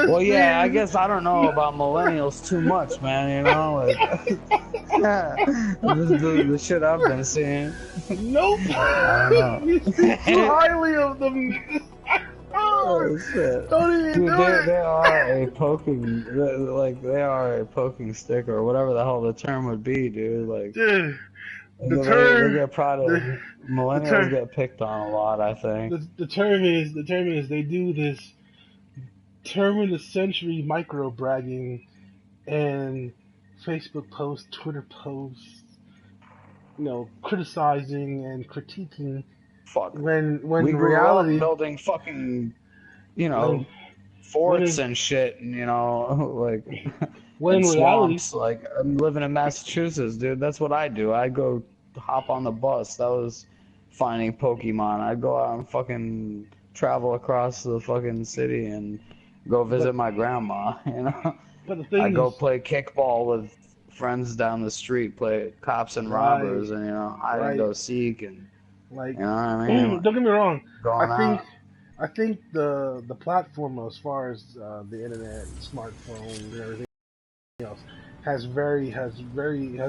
Well, yeah, I guess I don't know about millennials too much, man. You know, like this is the shit I've been seeing. Nope. I don't know. You speak too highly of them niggas. Oh shit, Don't even dude, do it. they are a poking, like they are a poking stick or whatever the hell the term would be, dude. Like Dude, the they term, get the prodded. the Millennials term, get picked on a lot, I think. the term is they do this turn of the century micro bragging and Facebook posts, Twitter posts, criticizing and critiquing Fuck, when we in grew up reality, building fucking, you when know, when forts in, and shit, and like when in in reality, swamps. Like I'm living in Massachusetts, dude. That's what I do. I go hop on the bus. That was finding Pokemon. I'd go out and fucking travel across the fucking city and go but visit my grandma. You know, but the I thing go is, play kickball with friends down the street, play cops and right, robbers, and hide and right, go seek, and like, you know what I mean? don't Like, get me wrong. I going think out. I think the platform as far as the internet, smartphones, and everything else has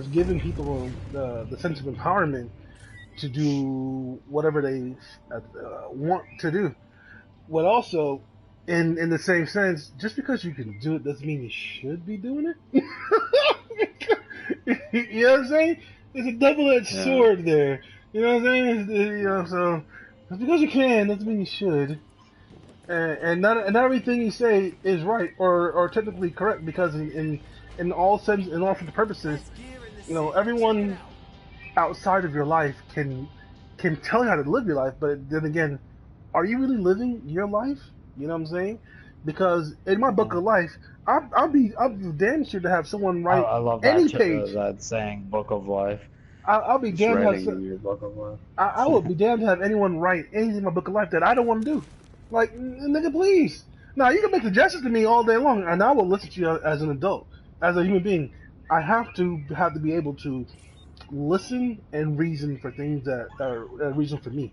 given people the sense of empowerment to do whatever they want to do. But also, in the same sense, just because you can do it doesn't mean you should be doing it. You know what I'm saying? There's a double-edged Yeah. sword there. You know what I'm saying? So just because you can doesn't mean you should. And not everything you say is right or technically correct because in all sense in all for the purposes, everyone outside of your life can tell you how to live your life, but then again, are you really living your life? You know what I'm saying? Because in my book Yeah. of life, I'll be damn sure to have someone write I love any that page. that saying, "Book of Life." I'll be Just damned to have writing in your book of life. I would be damned to have anyone write anything in my book of life that I don't want to do. Like, nigga, please. Now you can make suggestions to me all day long, and I will listen to you as an adult, as a human being. I have to be able to listen and reason for things that are reason for me.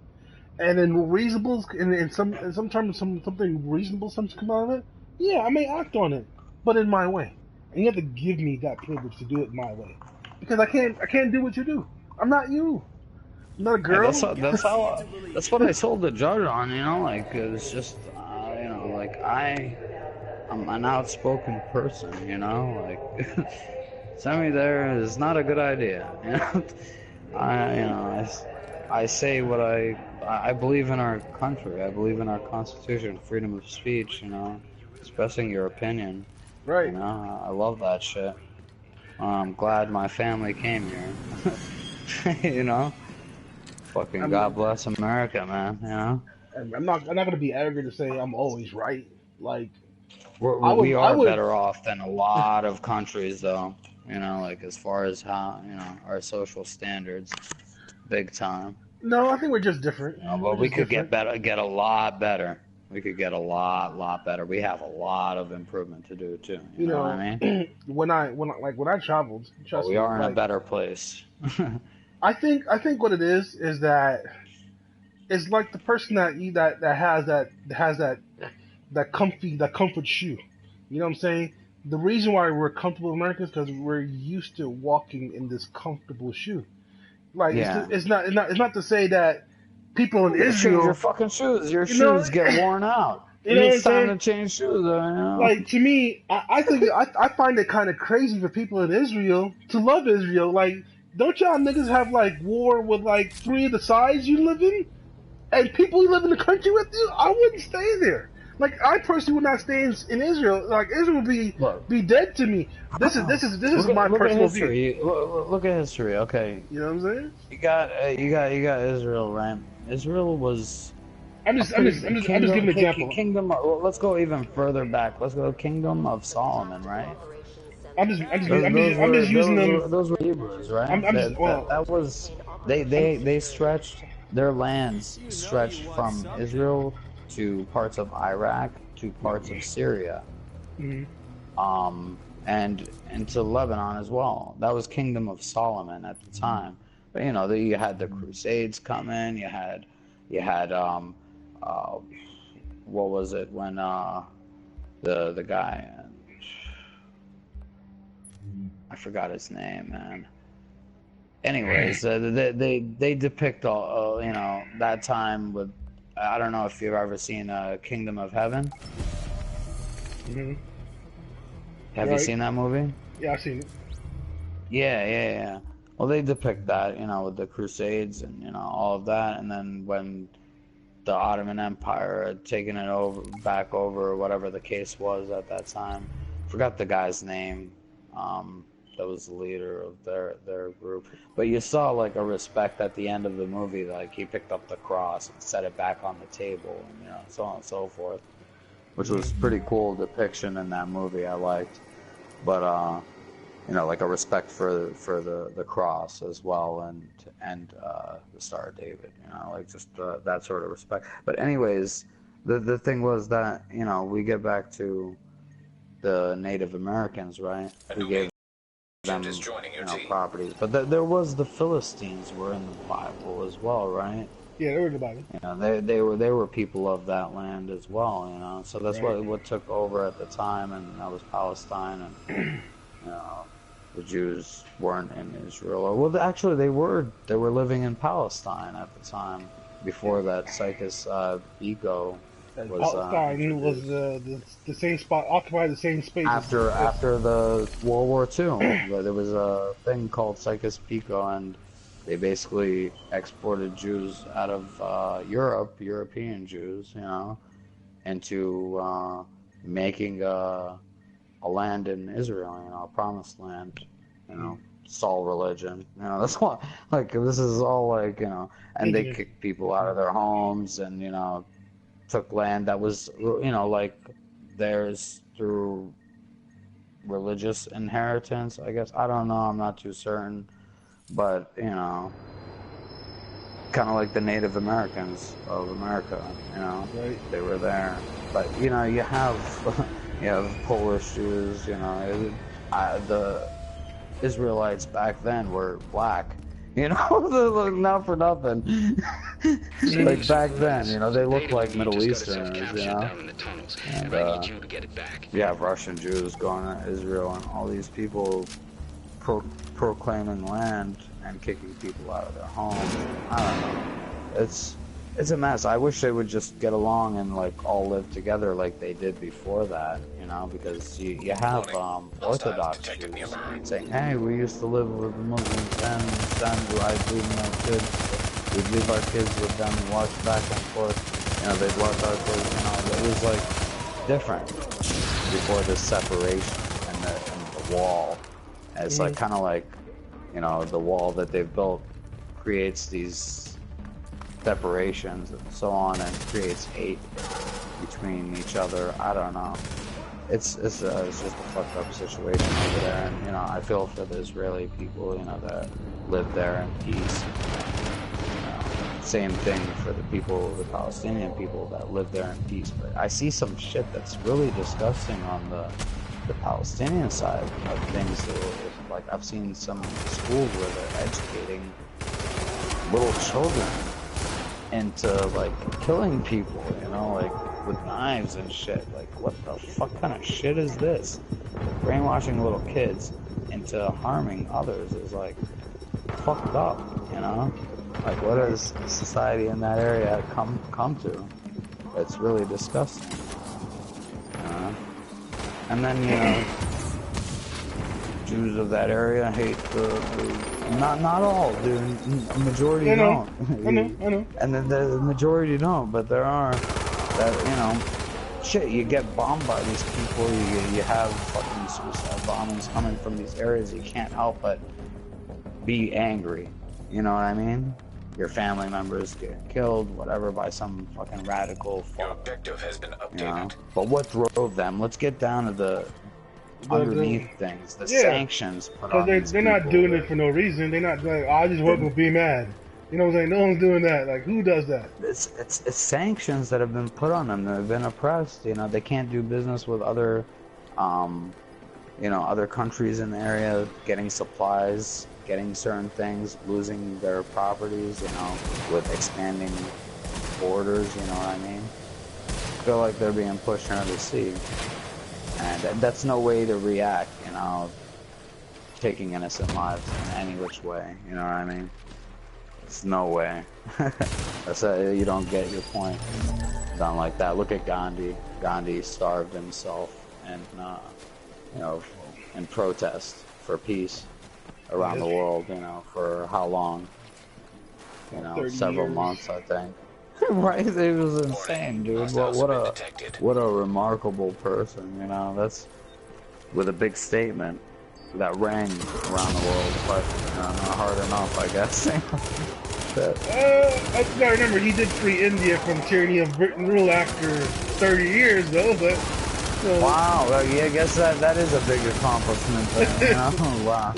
And in reasonable, in some terms, something reasonable, something come out of it. Yeah, I may act on it, but in my way. And you have to give me that privilege to do it my way, because I can't do what you do. I'm not you. I'm not a Hey, girl. that's what I told the judge on. Like it's just like I'm an outspoken person. Like send me there is not a good idea. I you know I say what I believe in our country. I believe in our constitution, freedom of speech. Expressing your opinion. Right. I love that shit. I'm glad my family came here. you know, Fucking God I'm bless America, man. I'm not gonna be arrogant to say I'm always right. Like We I are would. better off than a lot of countries, though. Like as far as how our social standards, big time. No, I think we're just different. We're But we just could get different. better, get a lot better. We could get a lot better. We have a lot of improvement to do too. You You know what know, I mean? when I traveled, But trust we me, are in a like better place. I think what it is that it's like the person that has that comfort shoe. You know what I'm saying? The reason why we're comfortable in America is because we're used to walking in this comfortable shoe. Like Yeah. it's not to say that people in You gotta change your Israel, fucking shoes. Your you know, shoes get worn out. you know what I'm It's time saying? to change shoes. Like to me, I think I find it kind of crazy for people in Israel to love Israel. Like, don't y'all niggas have like war with like three of the sides you live in, and people who live in the country with you? I wouldn't stay there. Like, I personally would not stay in Israel. Like, Israel would Look, be dead to me. This is my look at personal view. history. Look at history. Okay, You know what I'm saying? you got Israel, right? Israel was I'm a just I'm pretty just I'm big just I'm just giving an example. kingdom. Well, let's go even further back. Let's go Kingdom of Solomon, right? I'm just using them. Those were Hebrews, right? I'm just That was I'm they stretched their lands stretched from Israel to parts of Iraq to parts of Syria, mhm. and into Lebanon as well. That was Kingdom of Solomon at the time. But you had the Crusades coming. You had what was it when the guy. I forgot his name, man. Anyways, they depict all you know, that time with. I don't know if you've ever seen Kingdom of Heaven. Mm-hmm. Have you seen that movie? Yeah, I've seen it. Yeah. Well, they depict that, you know, with the Crusades and, you know, all of that, and then when the Ottoman Empire had taken it back over, or whatever the case was at that time. Forgot the guy's name. That was the leader of their group. But you saw like a respect at the end of the movie, like he picked up the cross and set it back on the table, and you know, so on and so forth, which was pretty cool depiction in that movie. I liked, but you know, like a respect for the cross as well, and the Star of David, you know, like just that sort of respect. But anyways, the thing was that, you know, we get back to the Native Americans, right? We gave them, you know, properties, but there was the Philistines were in the Bible as well, right? Yeah, they were in the Bible. You know, they were people of that land as well, you know. So that's what took over at the time, and that was Palestine, and you know, the Jews weren't in Israel. Well, actually, they were living in Palestine at the time before that Sychus Biko was. Palestine was the same spot, occupied the same space. After the World War II, there was a thing called Sychus Biko, and they basically exported Jews out of European Jews, you know, into making a land in Israel, you know, a promised land, you know, Saul religion, you know, that's why, like, this is all like, you know, and they kicked people out of their homes and, you know, took land that was, you know, like theirs through religious inheritance, I guess. I don't know, I'm not too certain, but, you know, kind of like the Native Americans of America, you know, they were there, but, you know, you have Polish Jews, you know, the Israelites back then were black, you know, not for nothing. Like back then, you know, they looked like Middle Easterners, you know. And you have Russian Jews going to Israel, and all these people proclaiming land and kicking people out of their homes. I don't know. It's a mess. I wish they would just get along and like all live together like they did before that, you know, because you have Orthodox Jews saying, hey, we used to live with the Muslims then I leave my kids, we'd leave our kids with them and watch back and forth, you know, they'd watch our kids, you know, it was like different before the separation and the wall. And it's like kind of like, you know, the wall that they've built creates these separations and so on, and creates hate between each other. I don't know. It's just a fucked up situation over there, and you know, I feel for the Israeli people, you know, that live there in peace. You know, same thing for the people, the Palestinian people that live there in peace. But I see some shit that's really disgusting on the Palestinian side of things. Like I've seen some schools where they're educating little children into like killing people, you know, like with knives and shit. Like, what the fuck kind of shit is this? Brainwashing little kids into harming others is like fucked up, you know. Like, what has society in that area come to? It's really disgusting. And then, you know, Jews of that area hate not all, dude. A majority don't. I know. And then the majority don't, but there are that, you know, shit, you get bombed by these people, you have fucking suicide bombings coming from these areas, you can't help but be angry, you know what I mean? Your family members get killed, whatever, by some fucking radical fuck. Your objective has been updated. You know? But what drove them? Let's get down to the underneath things, the sanctions put on because they're not doing it for no reason. They're not like, I just want to be mad. You know what I'm saying? No one's doing that. Like, who does that? It's sanctions that have been put on them. They've been oppressed. You know, they can't do business with other, you know, other countries in the area, getting supplies, getting certain things, losing their properties, you know, with expanding borders, you know what I mean? I feel like they're being pushed under the sea. And that's no way to react, you know, taking innocent lives in any which way, you know what I mean? It's no way. You don't get your point done like that. Look at Gandhi. Gandhi starved himself and, you know, in protest for peace around the world, you know, for how long? You know, several months, I think. Right? It was insane, dude. What a remarkable person, you know. That's with a big statement that rang around the world, but not hard enough, I guess. I gotta remember he did free India from tyranny of Britain rule after 30 years, though. But wow, well, yeah, I guess that is a big accomplishment. Then, you know? Wow.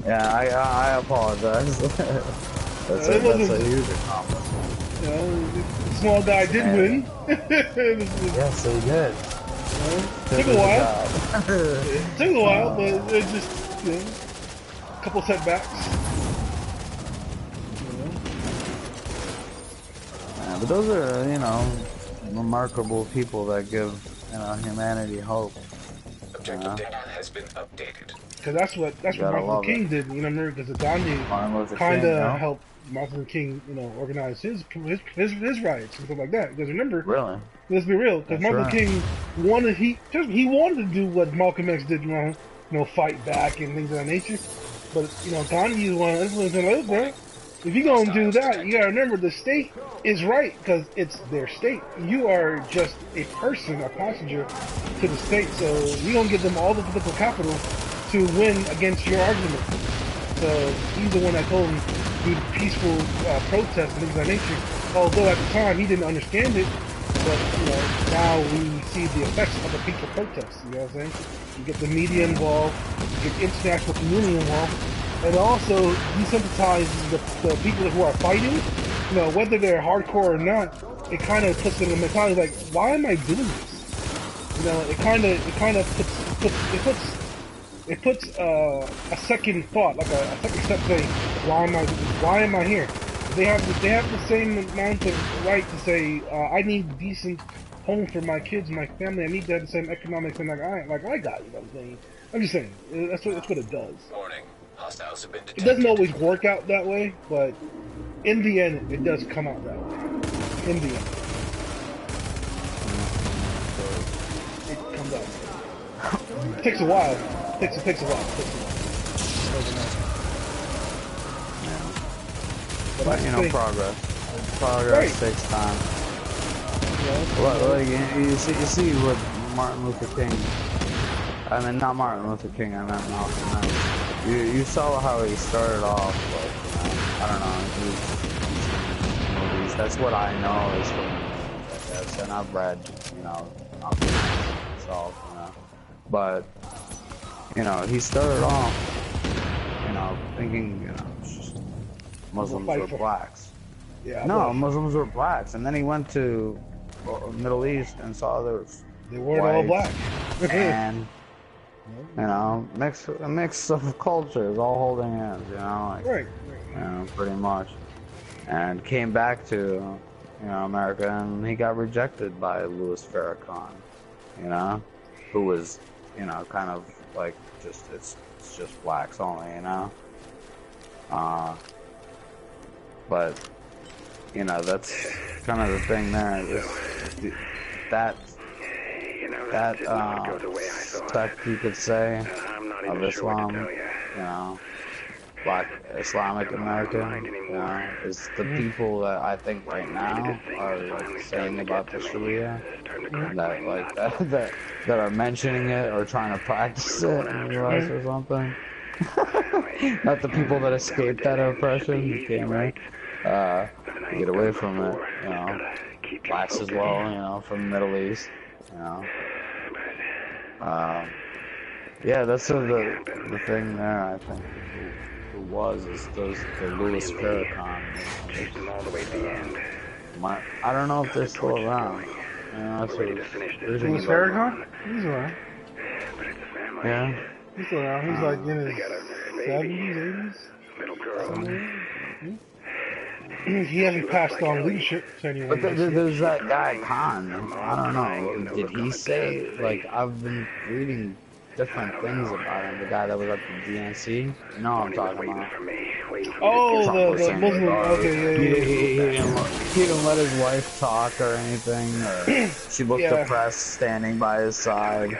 Yeah, I apologize. that's a huge accomplishment. You know, the small guy did win. Yes, he did. Took a while. It took a while, but it just, you know, a couple setbacks. Yeah, but those are, you know, remarkable people that give, you know, humanity hope. Objective data has been updated. Because that's what Martin Luther King did, you know, remember? Because Gandhi kind of helped Martin Luther King, you know, organize his riots and stuff like that. Because remember, really, let's be real, because Martin Luther King wanted to do what Malcolm X did, you know, fight back and things of that nature. But you know, Gandhi is one of those like, bro, if you gonna do that, you gotta remember the state is right because it's their state. You are just a person, a passenger to the state. So you gonna give them all the political capital to win against your argument. So he's the one that told him do peaceful protests and things of that nature. Although at the time he didn't understand it, but you know, now we see the effects of the peaceful protests. You know what I'm saying? You get the media involved, you get the international community involved, and also desensitizes the people who are fighting. You know, whether they're hardcore or not, it kind of puts them in the mentality like, why am I doing this? You know, it kind of puts a second thought, like a second step, saying, why am I here? They have the same amount of right to say, I need a decent home for my kids, my family. I need to have the same economics and like I got. You know what I'm saying? I'm just saying that's what it does. Warning. Hostiles have been detected. It doesn't always work out that way, but in the end, it does come out that way. In the end, it comes out. It takes a while. It takes a while. But you know, progress takes time. Well, you see what Martin Luther King. I mean, not Martin Luther King. I meant Malcolm X. You saw how he started off. Like, you know, I don't know. Movies. That's what I know is from movies, I guess, and I've read, you know, Malcolm X myself, you know. But you know, he started off, you know, thinking, you know, Muslims were blacks. Yeah. No, Muslims were blacks, and then he went to Middle East and saw they weren't all black. And you know, a mix of cultures all holding hands, you know, like, right. You know, pretty much. And came back to, you know, America, and he got rejected by Louis Farrakhan, you know, who was, you know, kind of like it's just blacks only, you know. But you know, that's kind of the thing there. That sect, you could say, of Islam, you know, Black Islamic America, you know, is the people that I think right now are like saying about the Sharia, that like that are mentioning it or trying to practice it in the U.S. or something. Not the people that escaped that oppression, who came right to get away from it, you know. Blacks as well, you know, from the Middle East, you know. Yeah, that's the thing there, I think, who was, is the Louis Farrakhan. I don't know if they're still around. You know, Louis Farrakhan? He's around. Yeah? He's still around. He's like in his 70s, 80s. he hasn't passed on leadership to anyone But just yet. there's that guy Khan. I don't know. Did he say, like, I've been reading different things about him. The guy that was at the DNC. You know what I'm talking about? Oh, Trump was the saying, Muslim. Okay, he didn't let his wife talk or anything. Or she looked Yeah. depressed standing by his side.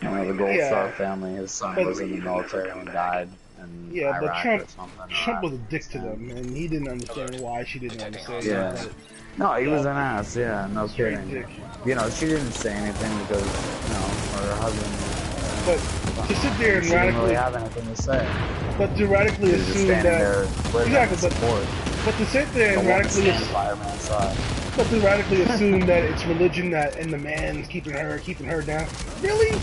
You know, the Gold Star family, his son was in the military and died in Yeah, but Iraq Trump, or something. Trump was a dick to them, and he didn't understand why she didn't want to say Yeah. anything. No, he was an ass, yeah, no Straight kidding. dick. You know, she didn't say anything because, you know, her husband, But to sit there and she didn't really radically, have anything to say. but to radically She was just assume standing that there with him exactly, in support. but to sit there The and woman radically, stands by her man's side. but to radically assume that it's religion that and the man's keeping her down. Really,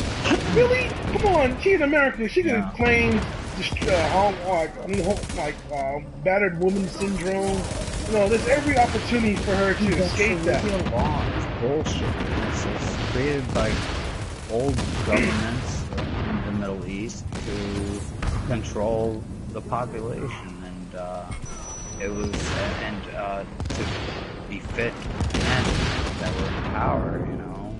really? Come on, she's American. She can claim battered woman syndrome. No, there's every opportunity for her to escape that. The law is bullshit. It's created by old governments in the Middle East to control the population, and it was to befit men that were in power. You know,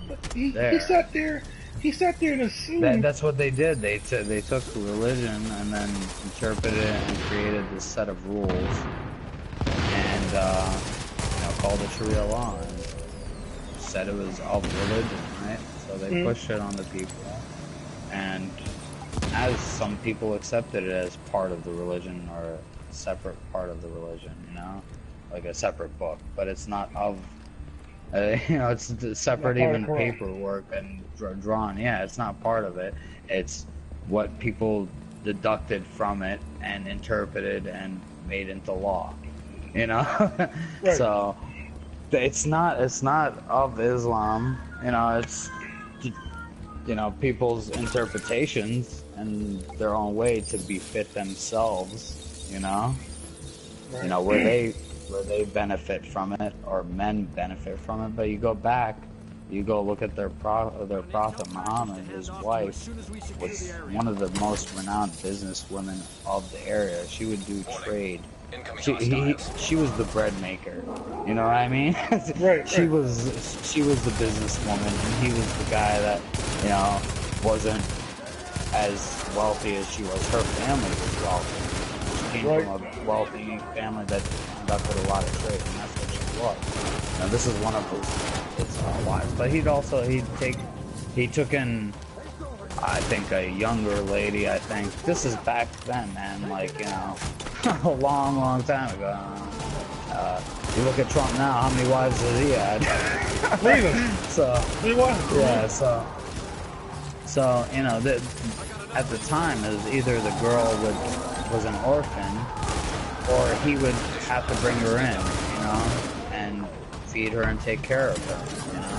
But he sat there. He sat there and assumed. That's what they did. They took religion and then interpreted it and created this set of rules, and you know, called it Sharia law, and said it was of religion, right? So they pushed it on the people, and as some people accepted it as part of the religion or a separate part of the religion, you know, like a separate book, but it's not of. You know, it's separate even paperwork and drawn. Yeah, it's not part of it. It's what people deducted from it and interpreted and made into law. You know, Right. So it's not of Islam. You know, it's people's interpretations and their own way to befit themselves. You know, Right. you know where they benefit from it, or men benefit from it. But you go back, you go look at their prophet Muhammad. His wife was one of the most renowned businesswomen of the area. She would do trade. She was the bread maker. You know what I mean? Right. She was the businesswoman, and he was the guy that, you know, wasn't as wealthy as she was. Her family was wealthy. She came from a wealthy family that conducted a lot of trade, and that's what she was. Now, this is one of his wives, but he took in, I think, a younger lady. I think this is back then, man. Like, you know, a long time ago. You look at Trump now. How many wives has he had? So, yeah. So you know, at the time, it was either the girl was an orphan, or he would have to bring her in, you know, and feed her and take care of her, you know.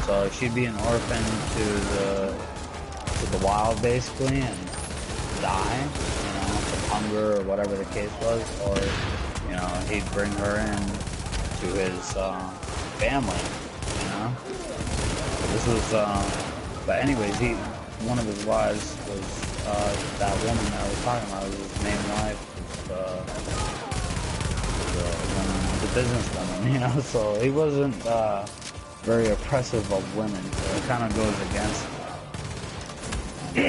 So she'd be an orphan to the wild, basically, and die, you know, from hunger or whatever the case was, or, you know, he'd bring her in to his family, you know. So this was, but anyways, one of his wives was that woman that I was talking about. His main wife was the businesswoman, you know. So he wasn't very oppressive of women. So it kind of goes against. You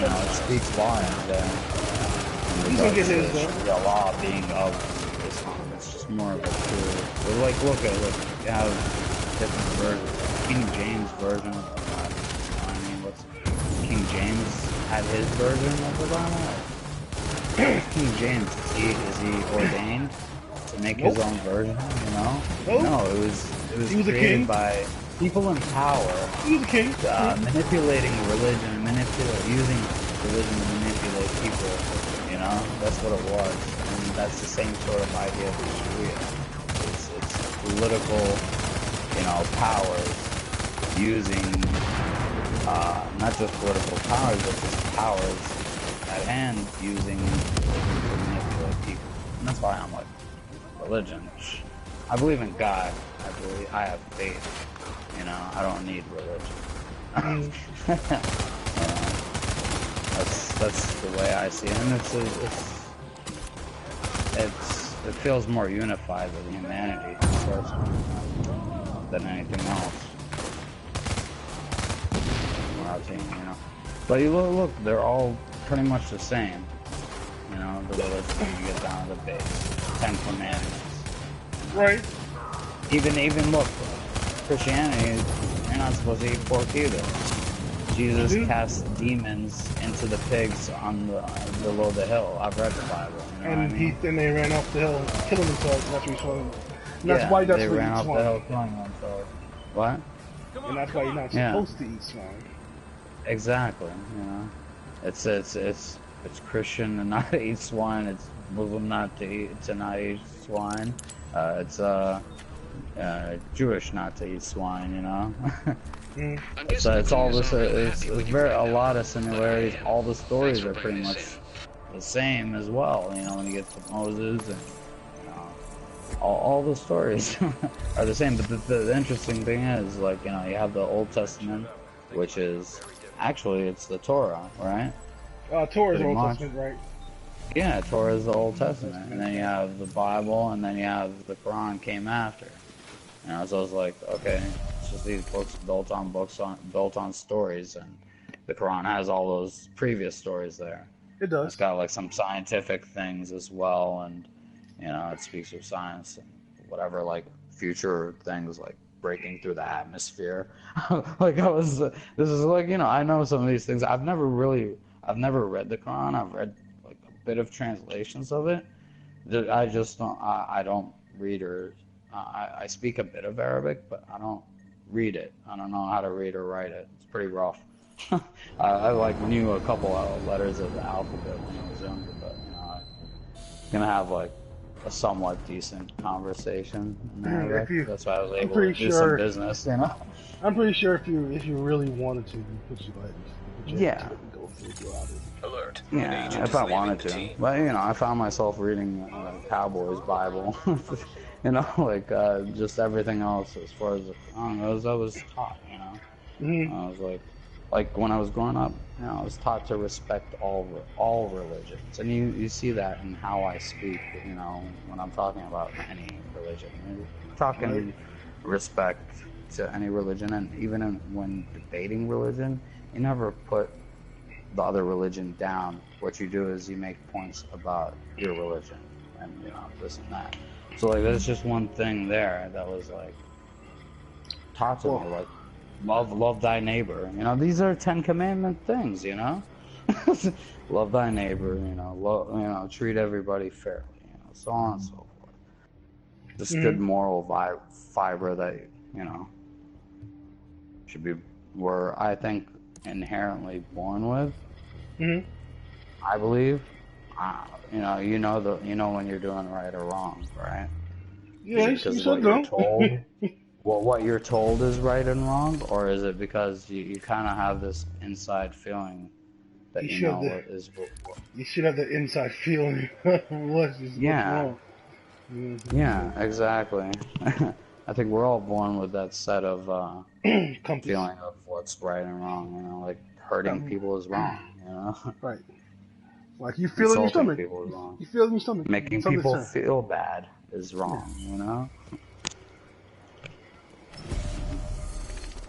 know, it speaks volumes there. He's gonna get his The law being of Islam. It's just more of a tool. But like, look, you have different versions. King James version. I mean, what's King James had his version of the Bible? King James, is he ordained to make his own version? You know? No, it was created by people in power. He was a king. Manipulating religion, using religion to manipulate people. You know, that's what it was, and that's the same sort of idea of Sharia. It's political, you know, powers using not just political powers, but just powers at hand using religion to manipulate people. And that's why I'm like, religion. I believe in God. I have faith. You know, I don't need religion. That's the way I see it, and it feels more unified with humanity, personally, than anything else. What I've seen, you know. But you look, they're all pretty much the same. You know, the religion when you get down to the base. 10 Commandments. Right. Even look, Christianity, you're not supposed to eat pork either. Jesus cast demons into the pigs on below the hill. I've read the Bible. You know And what I mean? then they ran off the hill, killing themselves. And that's what he's showing. And that's Yeah, why that's they what ran eat off swine. the hill killing themselves. What? And that's why you're not supposed to eat swine. Exactly. You know, it's Christian to not eat swine. It's Muslim not to eat swine. It's Jewish not to eat swine. You know. So it's all this. It's very a lot of similarities. All the stories are pretty much the same as well. You know, when you get to Moses and all the stories are the same. But the interesting thing is, like, you know, you have the Old Testament, which is actually it's the Torah, right? Torah is Pretty Old much. Testament, right? Yeah, Torah is the Old Testament, and then you have the Bible, and then you have the Quran came after. You know, so it's like, okay, it's just these books built on stories, and the Quran has all those previous stories there. It does. It's got like some scientific things as well, and you know, it speaks of science and whatever, like future things like breaking through the atmosphere. Like this is like, you know, I know some of these things. I've never read the Quran. I've read like a bit of translations of it. I just don't. I don't read or. I speak a bit of Arabic, but I don't read it. I don't know how to read or write it. It's pretty rough. I like knew a couple of letters of the alphabet when I was younger, but you know, I'm gonna have like a somewhat decent conversation in Arabic. That's why I was able to do some business, you know. I'm pretty sure if you really wanted to, you could just go ahead and yeah. go through it. Alert. Yeah, if I wanted to. But, you know, I found myself reading Cowboy's Bible. You know, like, just everything else as far as the Quran goes, I was taught, you know. I was like when I was growing up, you know, I was taught to respect all religions. And you see that in how I speak, you know, when I'm talking about any religion. I'm talking respect to any religion, and even when debating religion, you never put the other religion down. What you do is you make points about your religion and, you know, this and that. So like there's just one thing there that was like taught to me, like love thy neighbor. You know, these are 10 Commandment things, you know. Love thy neighbor, you know, treat everybody fairly, you know, so on and so forth. This good moral fiber that, you know, we're, I think, inherently born with. I believe. You know when you're doing right or wrong, right? Yeah, because what you're told. Well, what you're told is right and wrong, or is it because you kind of have this inside feeling that you know what is what? You should have the inside feeling what's wrong. Yeah, exactly. I think we're all born with that set of feeling of what's right and wrong. You know, like hurting people is wrong. You know, right? Like you feel it in your stomach. People is wrong. You feel it in your stomach. Making people feel bad is wrong. You know.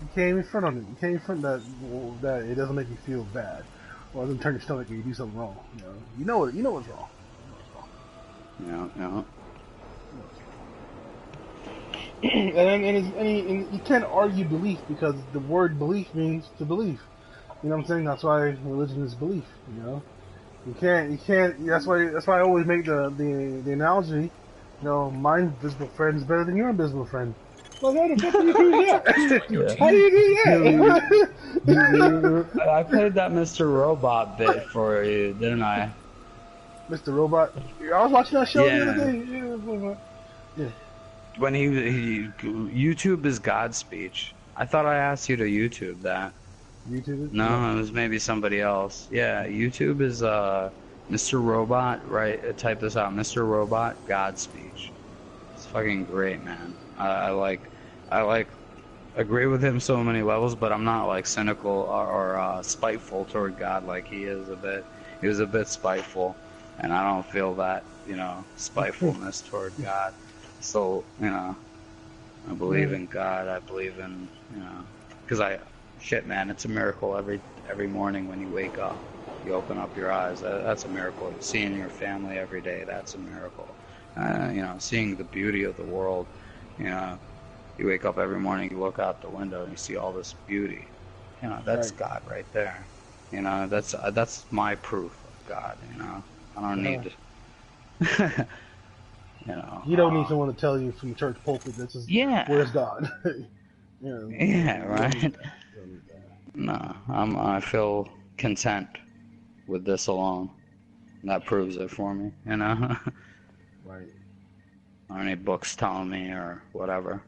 You can't even front on it. You can't even front that it doesn't make you feel bad, or it doesn't turn your stomach when you do something wrong. You know what's wrong. Yeah. And you can't argue belief because the word belief means to believe. You know what I'm saying? That's why religion is belief. You know, you can't. That's why I always make the analogy. You know, my invisible friend is better than your invisible friend. Well, how the fuck do you do that? How do you do that? I played that Mr. Robot bit for you, didn't I? Mr. Robot. I was watching that show the other day. Yeah. When he YouTube is God's speech. I thought I asked you to YouTube that. YouTube? No, it was maybe somebody else. Yeah, YouTube is Mr. Robot, right? Type this out. Mr. Robot, God's speech. It's fucking great, man. I agree with him so many levels, but I'm not like cynical or spiteful toward God like he is a bit. He was a bit spiteful, and I don't feel that you know, spitefulness toward God. So, you know, I believe in God. I believe in, you know, because shit, man, it's a miracle every morning when you wake up. You open up your eyes. That's a miracle. Seeing your family every day, that's a miracle. You know, seeing the beauty of the world. You know, you wake up every morning, you look out the window, and you see all this beauty. You know, that's God right there. You know, that's my proof of God. You know, I don't need to. You know, you don't need someone to tell you from the church pulpit this is where's God. Yeah, right. No, I feel content with this alone. That proves it for me, you know. Right. I don't need books telling me or whatever.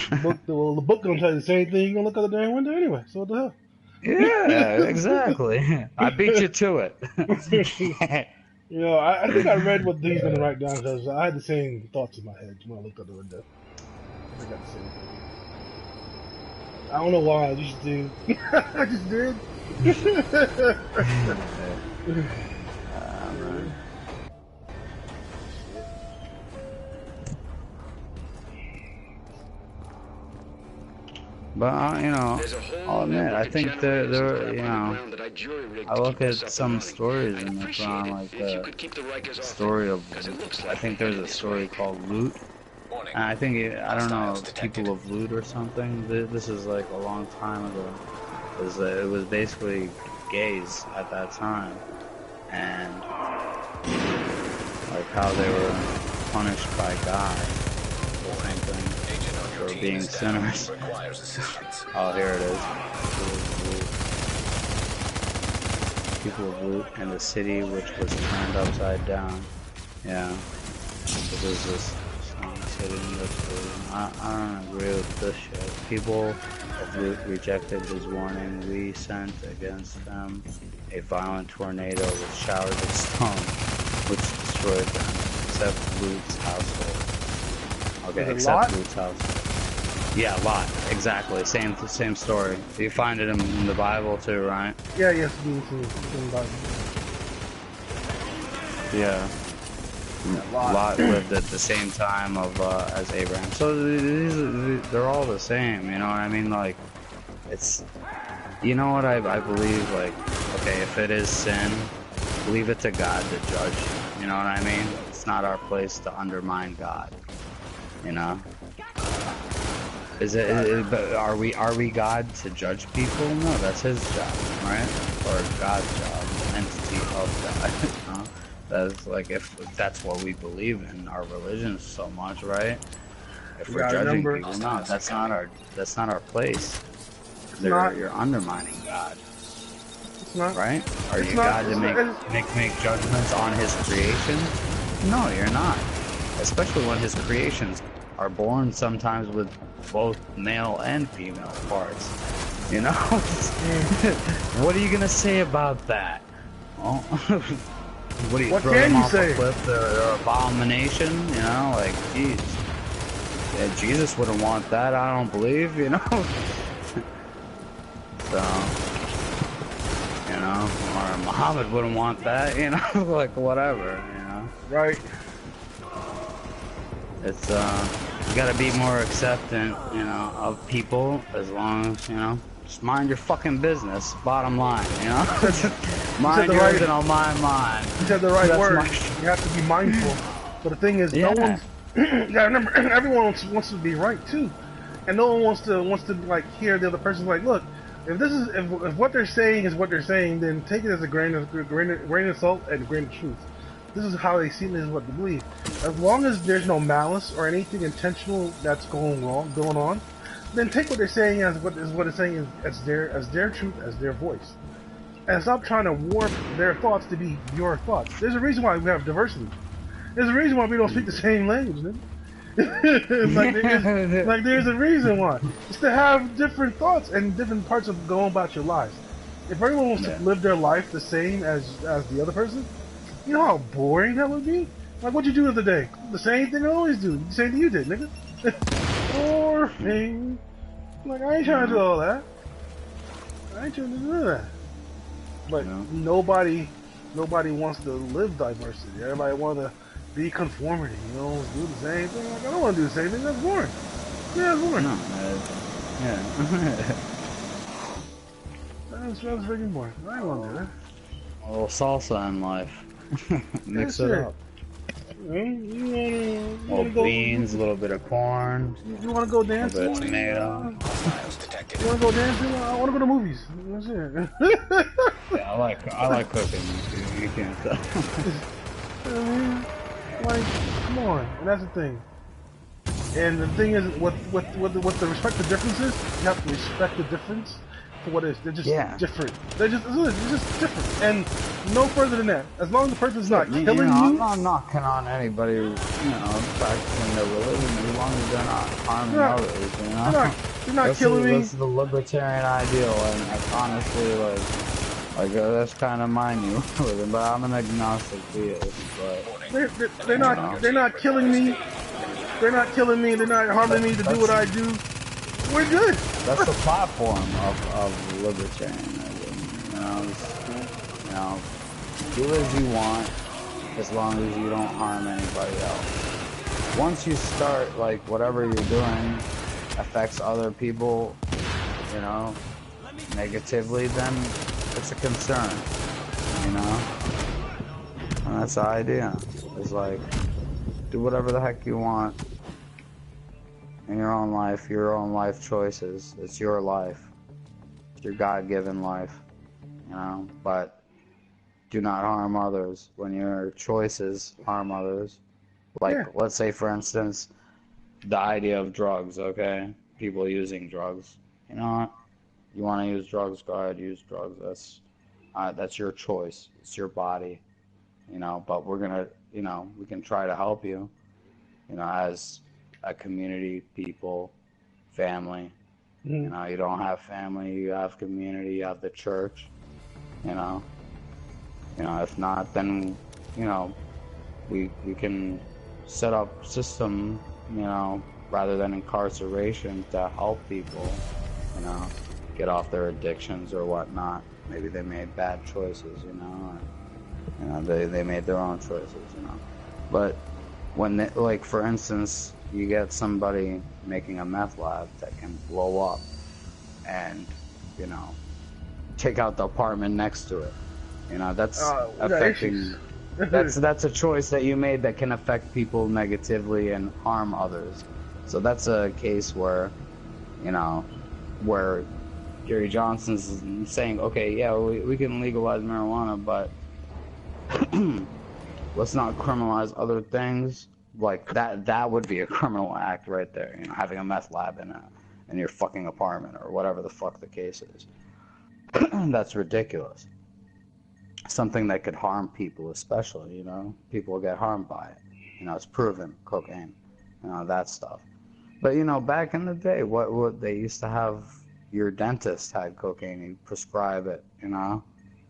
The book gonna tell you the same thing. You're gonna look out the damn window anyway. So what the hell? Yeah, exactly. I beat you to it. You know, I think I read what he's gonna write down because I had the same thoughts in my head when I looked out the window. I got the same thing. I don't know why. I just did. I just did. But you know, I'll admit, I think there, you know, I look at some stories in the Quran, like the story of, I think there's a story called Lut, and I think I don't know, people of Lut or something. This is like a long time ago. It was basically gays at that time, and like how they were punished by God. The same thing. For being sinners. Oh, here it is. People of Lut and the city which was turned upside down. Yeah. This is this city in this version. I don't agree with this shit. People of Lut rejected his warning. We sent against them a violent tornado with showers of stone, which destroyed them, except Lut's household. Okay, except Lut's household. Yeah, Lot. Exactly. Same story. You find it in the Bible too, right? Yeah, yes, in the Bible. Yeah. Lot lived at the same time of as Abraham. So they're all the same. You know what I mean? Like, it's. You know what I believe? Like, okay, if it is sin, leave it to God to judge. You know what I mean? It's not our place to undermine God. You know. But are we God to judge people? No, that's His job, right? Or God's job, the entity of God. You know? That's like if that's what we believe in, our religion so much, right? If we're judging people, no, that's not our place. You're undermining God. It's not. Right? Are you God to make judgments on His creation? No, you're not. Especially when His creations are born sometimes with both male and female parts. You know? What are you gonna say about that? Oh, what do you throw them off a cliff? They're abomination, you know? Like, jeez. Yeah, Jesus wouldn't want that, I don't believe, you know? So, you know, or Muhammad wouldn't want that, you know? Like, whatever, you know? Right. It's, you gotta be more acceptant, you know, of people, as long as, you know, just mind your fucking business, bottom line, you know? Mind yours and I'll mind mine. You said the right word. You have to be mindful. But the thing is, no one's, you gotta remember, everyone wants to be right, too. And no one wants to like, hear the other person's like, look, if this is, if what they're saying is what they're saying, then take it as a grain of salt and a grain of truth. This is how they see it, this is what they believe. As long as there's no malice or anything intentional that's going on, then take what they're saying as what it's saying as their truth, as their voice. And stop trying to warp their thoughts to be your thoughts. There's a reason why we have diversity. There's a reason why we don't speak the same language, man. like there's a reason why. It's to have different thoughts and different parts of going about your lives. If everyone wants to live their life the same as the other person, you know how boring that would be? Like, what'd you do the other day? The same thing I always do. The same thing you did, nigga. Boring. Like, I ain't trying to do all that. I ain't trying to do that. But nobody wants to live diversity. Everybody be conformity, you know, do the same thing. Like, I don't want to do the same thing. That's boring. Yeah, it's boring. No, yeah. That's freaking boring. I don't want to do that. A little salsa in life. Mix That's it it. up. You A wanna little go? beans, a little bit of corn, You want to go a dancing? little bit of tomato. Hostiles detected. You want to go dancing? I want to go to movies. That's it. Yeah, I like cooking. You can't tell. You know what I mean? Like, come on. And that's the thing. And the thing is, what the respect the difference is, you have to respect the difference for what it is. They're just different. They're just different. And no further than that. As long as the person's not killing you. I'm not knocking on anybody, practicing their religion as long as they're not harming others, you know? You're not killing me. This is the libertarian ideal, and honestly, that's kind of my new religion, but I'm an agnostic theist, but... They're not killing me. They're not killing me. They're not harming me to do what I do. We're good. That's the platform of libertarianism. Do as you want, as long as you don't harm anybody else. Once you start, like, whatever you're doing affects other people, negatively, then it's a concern, And that's the idea. It's like, do whatever the heck you want in your own life choices. It's your life. It's your God-given life, but do not harm others. When your choices harm others, let's say, for instance, the idea of drugs, okay? People using drugs. You know what? You want to use drugs, go ahead, use drugs. That's your choice. It's your body, but we're gonna, we can try to help you, as a community, people, family. You don't have family, you have community, you have the church, if not, then, we can set up system, rather than incarceration, to help people, get off their addictions or whatnot. Maybe they made bad choices, they made their own choices, But when they, like, for instance, you get somebody making a meth lab that can blow up and, take out the apartment next to it. That's affecting... That's a choice that you made that can affect people negatively and harm others. So that's a case where, where Gary Johnson's saying, okay, yeah, we can legalize marijuana, but let's not criminalize other things. Like that would be a criminal act right there, having a meth lab in your fucking apartment or whatever the fuck the case is. That's ridiculous. Something that could harm people, especially, people get harmed by it. It's proven, cocaine, that stuff. But, back in the day, what they used to have, your dentist had cocaine, he'd prescribe it,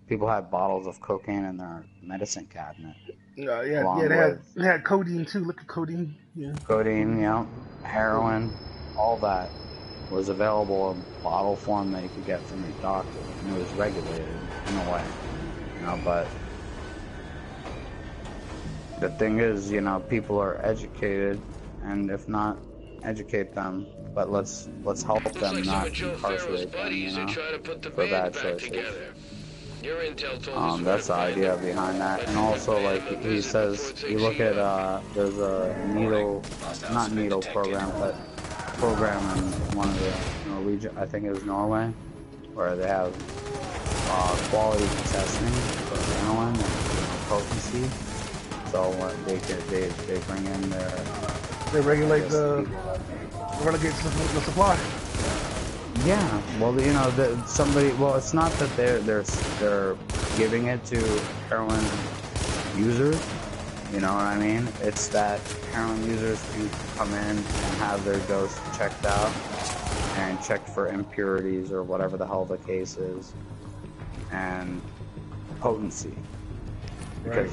People had bottles of cocaine in their medicine cabinet. They had codeine too, liquid codeine. Yeah. Codeine, heroin, all that was available in bottle form that you could get from your doctor, and it was regulated in a way. But the thing is, people are educated, and if not, educate them. But let's help them, not incarcerate them, for bad choices. That's the idea behind that. And also, like he says, you look at there's a not needle program, but program in one of the Norwegian, I think it was Norway, where they have quality testing for heroin and potency. So they bring in they regulate the supply. Yeah, well, it's not that they're giving it to heroin users, you know what I mean? It's that heroin users can come in and have their dose checked out and checked for impurities or whatever the hell the case is, and potency. Because,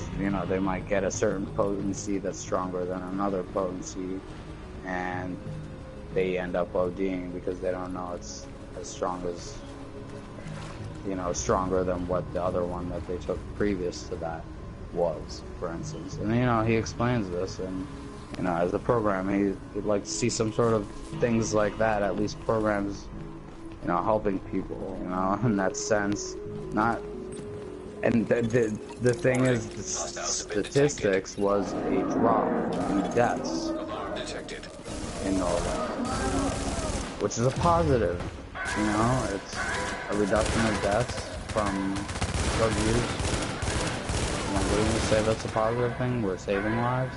they might get a certain potency that's stronger than another potency, and they end up ODing because they don't know it's as strong as, stronger than what the other one that they took previous to that. was, for instance. And he explains this, and as a program, he'd like to see some sort of things like that, at least programs, helping people, in that sense. Not, and the thing is, the statistics was a drop in deaths Alarm detected. in Norway, which is a positive. It's a reduction of deaths from drug use. Wouldn't you say that's a positive thing? We're saving lives.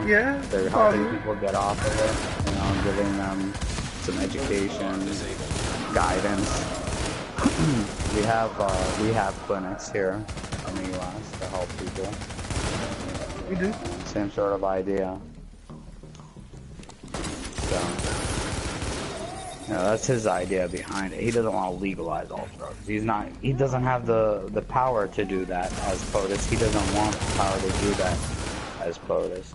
Yeah. They're helping people get off of it. Giving them some education, guidance. we have clinics here in the U.S. to help people. We do. Same sort of idea. So, that's his idea behind it. He doesn't want to legalize all drugs. He doesn't have the power to do that as POTUS. He doesn't want the power to do that as POTUS.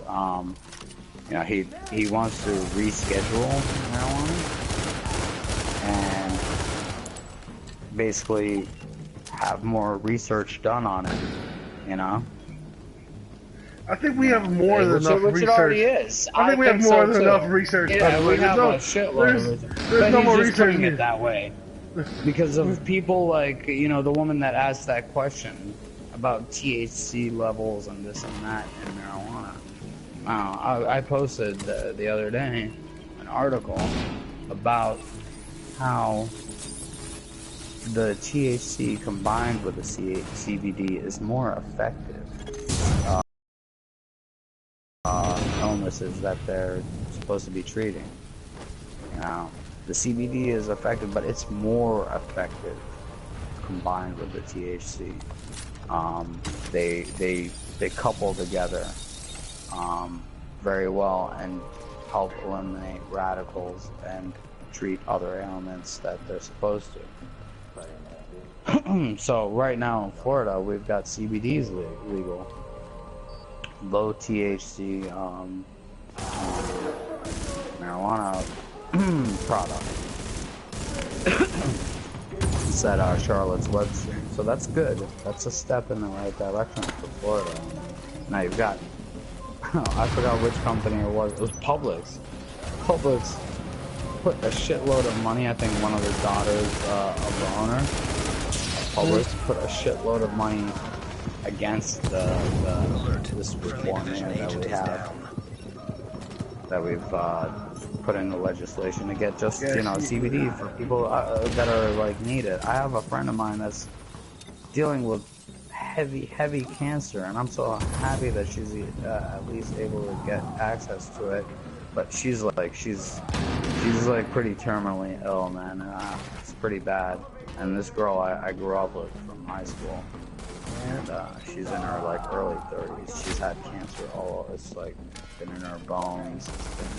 He wants to reschedule marijuana and basically have more research done on it, I think we have more than enough research. It already is. I think we have more than enough research. Yeah, we have a shitload of research. There's no more research putting it that way because of people like the woman that asked that question about THC levels and this and that in marijuana. I posted the other day an article about how the THC combined with the CBD is more effective. Illnesses that they're supposed to be treating. The CBD is effective, but it's more effective combined with the THC. They couple together very well and help eliminate radicals and treat other ailments that they're supposed to. So right now in Florida, we've got CBDs legal. Low THC marijuana product. Said Charlotte's Webster. So that's good. That's a step in the right direction for Florida. Now you've got, I forgot which company it was. It was Publix. Publix put a shitload of money. I think one of the daughters of the owner of Publix put a shitload of money against this reform that we've put in the legislation to get just CBD for people that are like needed. I have a friend of mine that's dealing with heavy cancer, and I'm so happy that she's at least able to get access to it. But she's like pretty terminally ill, man. It's pretty bad. And this girl I grew up with from high school. And she's in her like early 30s. She's had cancer all over. It's like been in her bones. It's been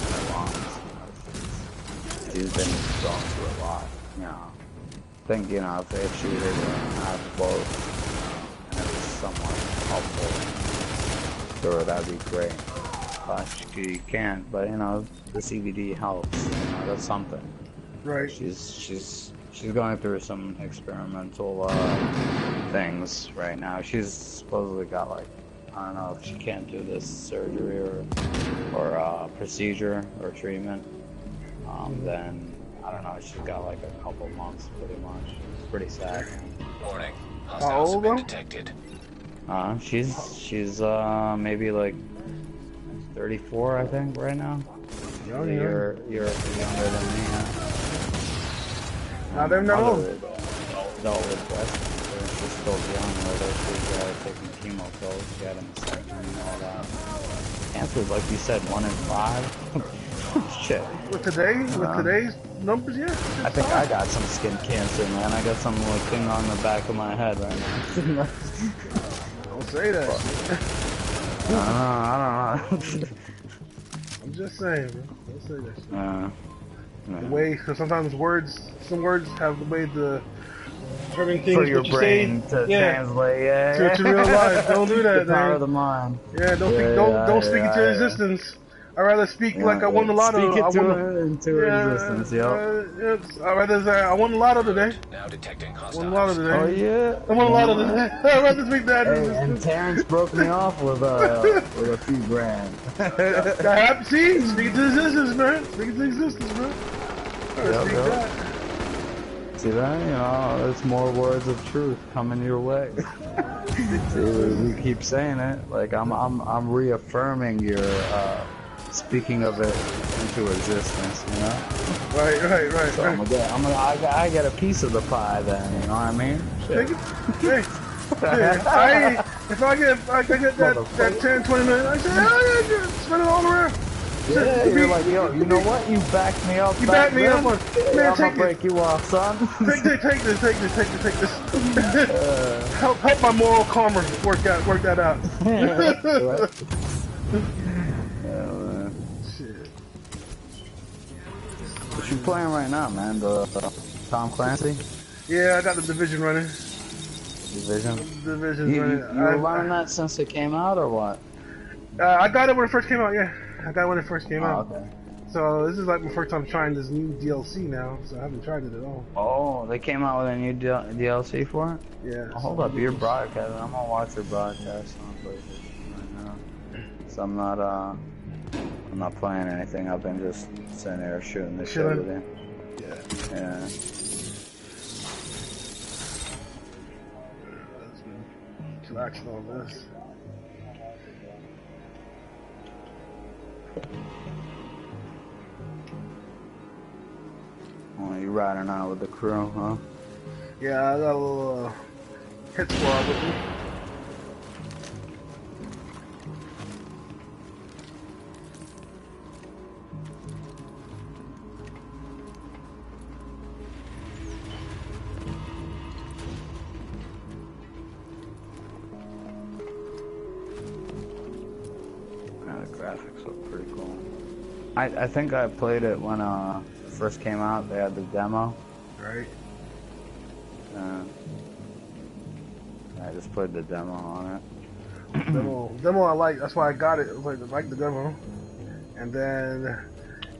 in her lungs. She's been going through a lot. I think if she was able to have both and it was somewhat helpful to her, that'd be great. But she can't. But the CBD helps. That's something. Right. She's going through some experimental things right now. She's supposedly got like, I don't know if she can't do this surgery or procedure or treatment. Then I don't know. She's got like a couple months, pretty much. It's pretty sad. Warning. How Hostiles have old been though? detected. She's maybe like 34, I think, right now. Young, You're younger than me. Now they're not old. Adult with breast cancer. She's still young, whether she's taking chemo pills, she had a mastectomy and all that. Cancer, like you said, 1 in 5. Shit. With today's numbers, yeah. I think I got some skin cancer, man. I got some like thing on the back of my head right now. Don't say that. I don't know. I'm just saying, bro. Don't say that shit. Yeah. The way, because sometimes some words have the way the certain things For your that you brain say, to translate, to real life. Don't do that, the power man. of the mind. Yeah, don't speak it to existence. I'd rather speak like I won the lotto. Speak it I won into existence, I'd rather say I won the lotto today. Now detecting Won the lotto hostiles. Oh today. yeah. I won the lotto today. I'd rather speak that. Hey, and Terrence broke me off with a few grand. See, speak to existence, man. Speak to existence, man. Yep, Speak yep. that. See that? You know, there's more words of truth coming your way. See, we keep saying it. Like I'm reaffirming your speaking of it into existence. You know. Right. So I get a piece of the pie then. You know what I mean? Shit. Hey, if I get that 10, 20 minutes, I say, oh yeah, spend it all around. Yeah, you're like, yo, you know what? You backed me up. You backed me up on. Man, I'm gonna break you off, son. Take this. Help my moral karma work that out. Shit. What you playing right now, man? The Tom Clancy Yeah, I got the Division running. Division. Division You running. were running that since it came out, or what? I got it when it first came out. Yeah, I got it when it first came out. Okay. So this is like my first time trying this new DLC now. So I haven't tried it at all. Oh, they came out with a new DLC for it? Yeah. Oh, hold up, you're broadcasting. I'm gonna watch your broadcast on PlayStation right now. So I'm not playing anything. I've been just sitting there shooting the shit with you. Yeah. Chillaxing on this. Oh, you riding out with the crew, huh? Yeah, I got a little hit squad with me. The graphics look pretty cool. I think I played it when it first came out. They had the demo. Right. I just played the demo on it. Demo I like. That's why I got it. I like the demo. And then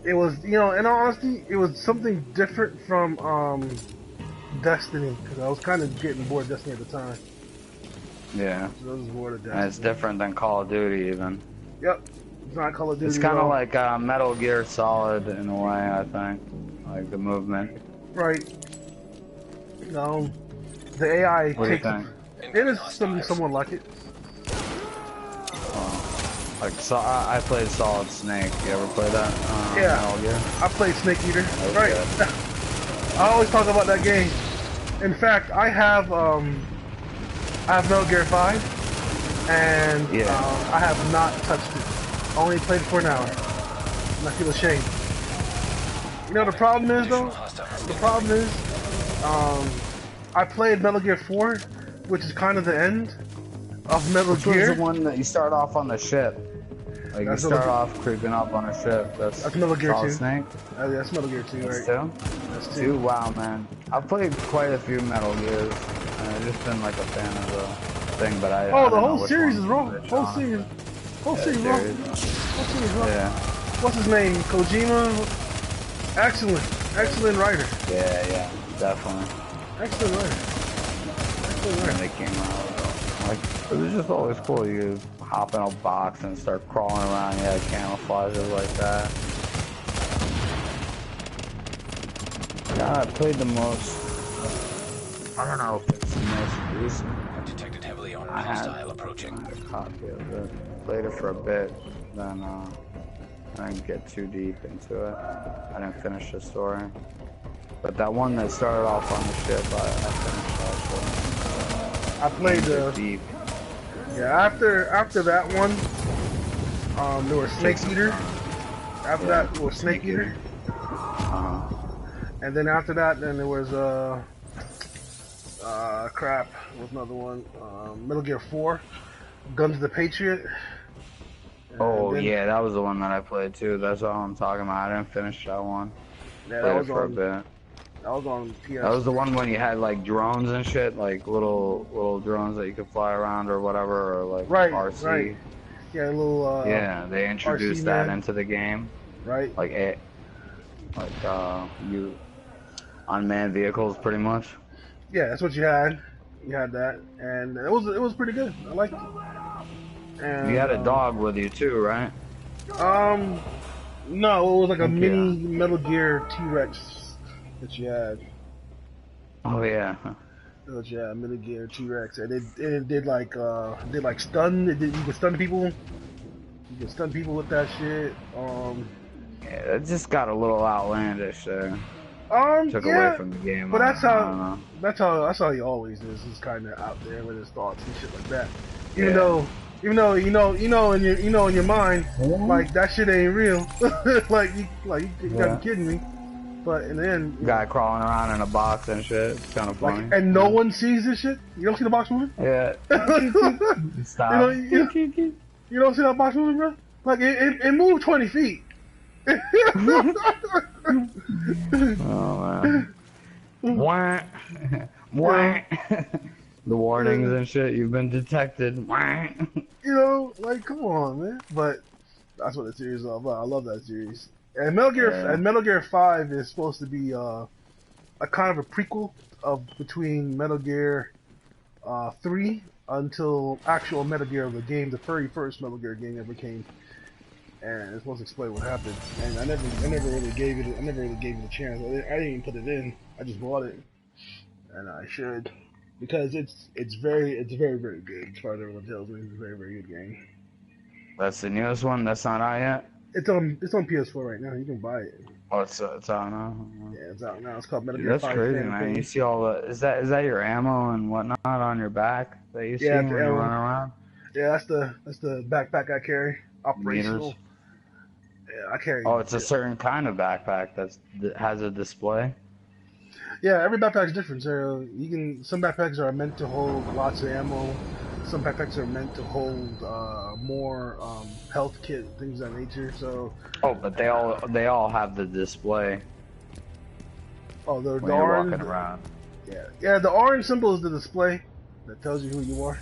it was, in all honesty, it was something different from Destiny, because I was kind of getting bored of Destiny at the time. Yeah. So I was bored of Destiny. And it's different than Call of Duty even. Yep. It's not Call of Duty. It's kind of like Metal Gear Solid in a way, I think. Like the movement. Right. The AI What do you takes think? it is somewhat like it. So I played Solid Snake. You ever play that? Yeah. Metal Gear? I played Snake Eater. That was Right. good. I always talk about that game. In fact, I have Metal Gear 5, and I have not touched it. I only played it for an hour. And I feel ashamed. The problem is though. The problem is, I played Metal Gear 4, which is kind of the end of Metal Gear. Which was the one that you start off on the ship? Like That's you start off creeping up on a ship. That's Metal Gear Solid 2. Snake. That's Metal Gear 2, That's right? 2? That's 2? Wow, man. I've played quite a few Metal Gears. I've just been like a fan of the thing, but I Oh, I the don't know whole which series one is wrong. which Whole one. series. Whole Yeah, series wrong. series. Whole series wrong. Yeah. What's his name? Kojima. Excellent writer. Yeah, definitely. Excellent writer. When they came out, like it was just always cool. You hop in a box and start crawling around. You had camouflages like that. Yeah, I played the most. I don't know if it's the most recent. Detected heavily armed I had hostile approaching. a copy of it. Played it for a bit, then I didn't get too deep into it. I didn't finish the story. But that one that started off on the ship, I finished that. I played the. Deep. Yeah, after that one, there was Snake Eater. After that, there was Snake Eater. And then after that, then there was crap. What was another one? Metal Gear 4, Guns of the Patriot. Oh then, yeah, that was the one that I played too. That's all I'm talking about. I didn't finish that one. Yeah, Played that it was for a on. bit. That was on PS. That was the one when you had like drones and shit, like little drones that you could fly around or whatever, or like Right, RC. right. Yeah, a little Yeah, they introduced RC that man, into the game. right? Like you unmanned vehicles, pretty much. Yeah, that's what you had. You had that, and it was pretty good. I liked it. You And had a dog with you too, right? um, no, it was like a Heck yeah. mini Metal Gear T-Rex that you had. Oh yeah. That you had Metal Gear T-Rex, and it did like stun. You can stun people. You can stun people with that shit. Yeah, it just got a little outlandish there. Took away Yeah, from the game. but I don't know. that's how he always is. He's kind of out there with his thoughts and shit like that. Even Yeah. though, in your mind, like that shit ain't real. You gotta be kidding me. But in the end, Guy crawling around in a box and shit. It's kind of funny. and no one sees this shit. You don't see the box moving. Yeah. Stop. You don't see that box moving, bro. Like it moved 20 feet. Oh man. Wah. Wah. The warnings and shit. You've been detected. Wah. Like come on, man. But that's what the series is all about. I love that series. And Metal Gear 5 is supposed to be a kind of a prequel between Metal Gear 3 until actual Metal Gear the game, the very first Metal Gear game ever came. And it's supposed to explain what happened. And I never really gave it a chance. I didn't even put it in. I just bought it, and I should, because it's very very good. As far as everyone tells me, it's a very very good game. That's the newest one. That's not out yet. It's on PS4 right now. You can buy it. Oh, it's out now. Yeah, it's out now. It's called Metal Dude, Gear that's 5 crazy, Phantom man. Pain. You see all the is that your ammo and whatnot on your back that you see Yeah, when you run around? Yeah, that's the backpack I carry. Operational. Meters. Yeah, I carry. Oh, it's a certain kind of backpack that has a display. Yeah, every backpack is different. So some backpacks are meant to hold lots of ammo. Some backpacks are meant to hold more health kit, things of that nature. So. Oh, but they all have the display. Oh, the when you're orange. Walking around. Yeah. The orange symbol is the display that tells you who you are.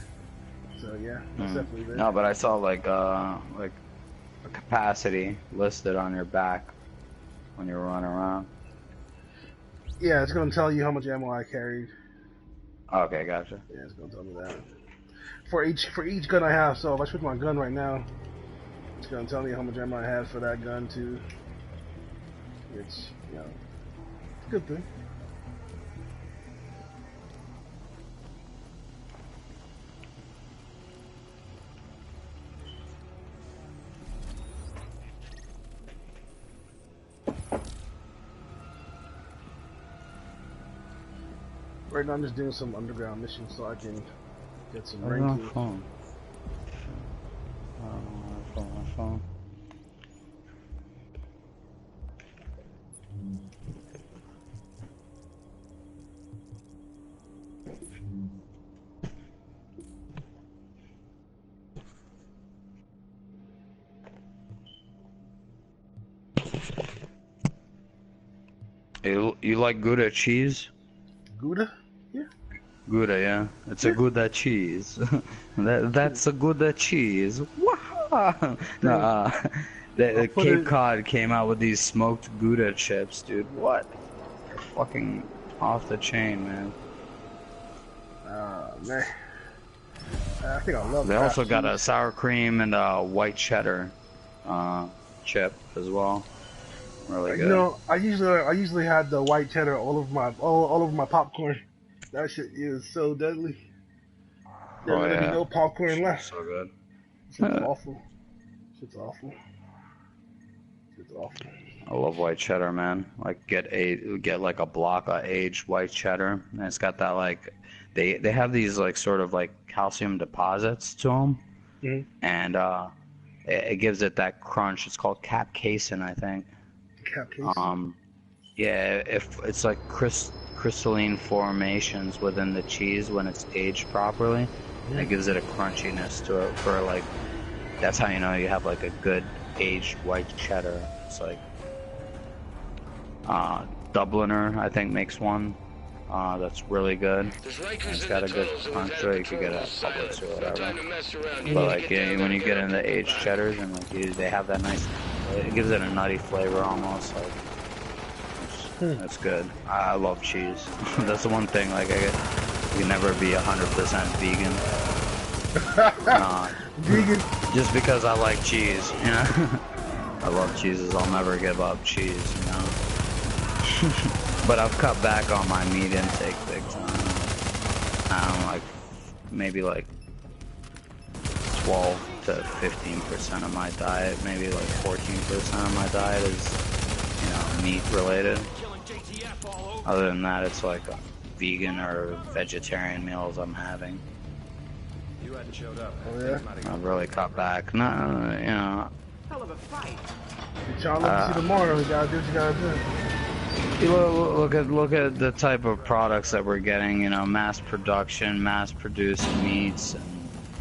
So yeah, that's definitely there. No, but I saw like a capacity listed on your back when you were running around. Yeah, it's gonna tell you how much ammo I carried. Okay, gotcha. Yeah, it's gonna tell me that. For each gun I have, so if I switch my gun right now, it's gonna tell me how much ammo I have for that gun too. It's it's a good thing. Right now I'm just doing some underground missions so I can get some ranking. Phone. Phone. You like Gouda cheese? Gouda? Yeah. Gouda, yeah. It's a Gouda cheese. That's a Gouda cheese. Wow. No, the Cape Cod came out with these smoked Gouda chips, dude. What? They're fucking off the chain, man. Man. I think I love. They also got a sour cream and a white cheddar chip as well. Really good. I usually had the white cheddar all over my popcorn. That shit is so deadly. There's no popcorn left. So good. Shit's awful. Shit's awful. I love white cheddar, man. Like get like a block of aged white cheddar, and it's got that like they have these like sort of like calcium deposits to them, and it gives it that crunch. It's called capsaicin, I think. Capsaicin. Yeah, if it's like crystalline formations within the cheese when it's aged properly, and it gives it a crunchiness to it. For like, that's how you know you have like a good aged white cheddar. It's like Dubliner, I think, makes one. that's really good. It's got a good crunch rate. You could get it at Publix or whatever. But like when you get into aged cheddars and like they have that nice, it gives it a nutty flavor almost. Like that's good. I love cheese. That's the one thing. Like you can never be 100% vegan. Vegan. Just because I like cheese, you know. I love cheeses. I'll never give up cheese, you know. But I've cut back on my meat intake big time. Like maybe like 12 to 15% of my diet, maybe like 14% of my diet is, you know, meat related. Other than that, it's like vegan or vegetarian meals I'm having. You hadn't showed up. Oh yeah. I've really cut back. No, you know. Hell of a fight. Y'all love to see tomorrow. You gotta do what you gotta do. Look at the type of products that we're getting. You know, mass production, mass-produced meats, and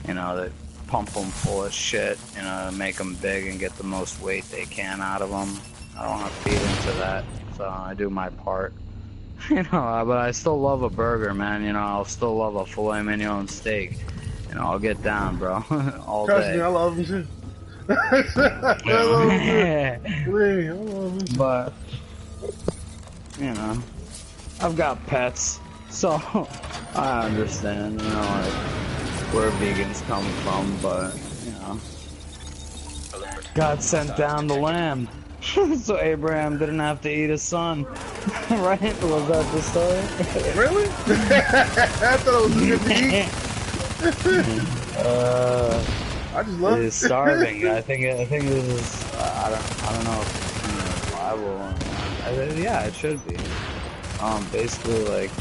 you know that pump them full of shit. You know, to make them big and get the most weight they can out of them. I don't want to feed into that, so I do my part. You know, but I still love a burger, man. You know, I'll still love a filet mignon steak. You know, I'll get down, bro, all Trust day. me, I love them too. I love them too. Believe me, I love them too. But you know, I've got pets, so I understand. You know, like where vegans come from, but you know, God sent down the lamb. So Abraham didn't have to eat his son, right? Was that the story? Really? I thought it was good to eat. I just love it. He's starving. I think it is. I don't know if it's in the Bible. Yeah, it should be. Basically, like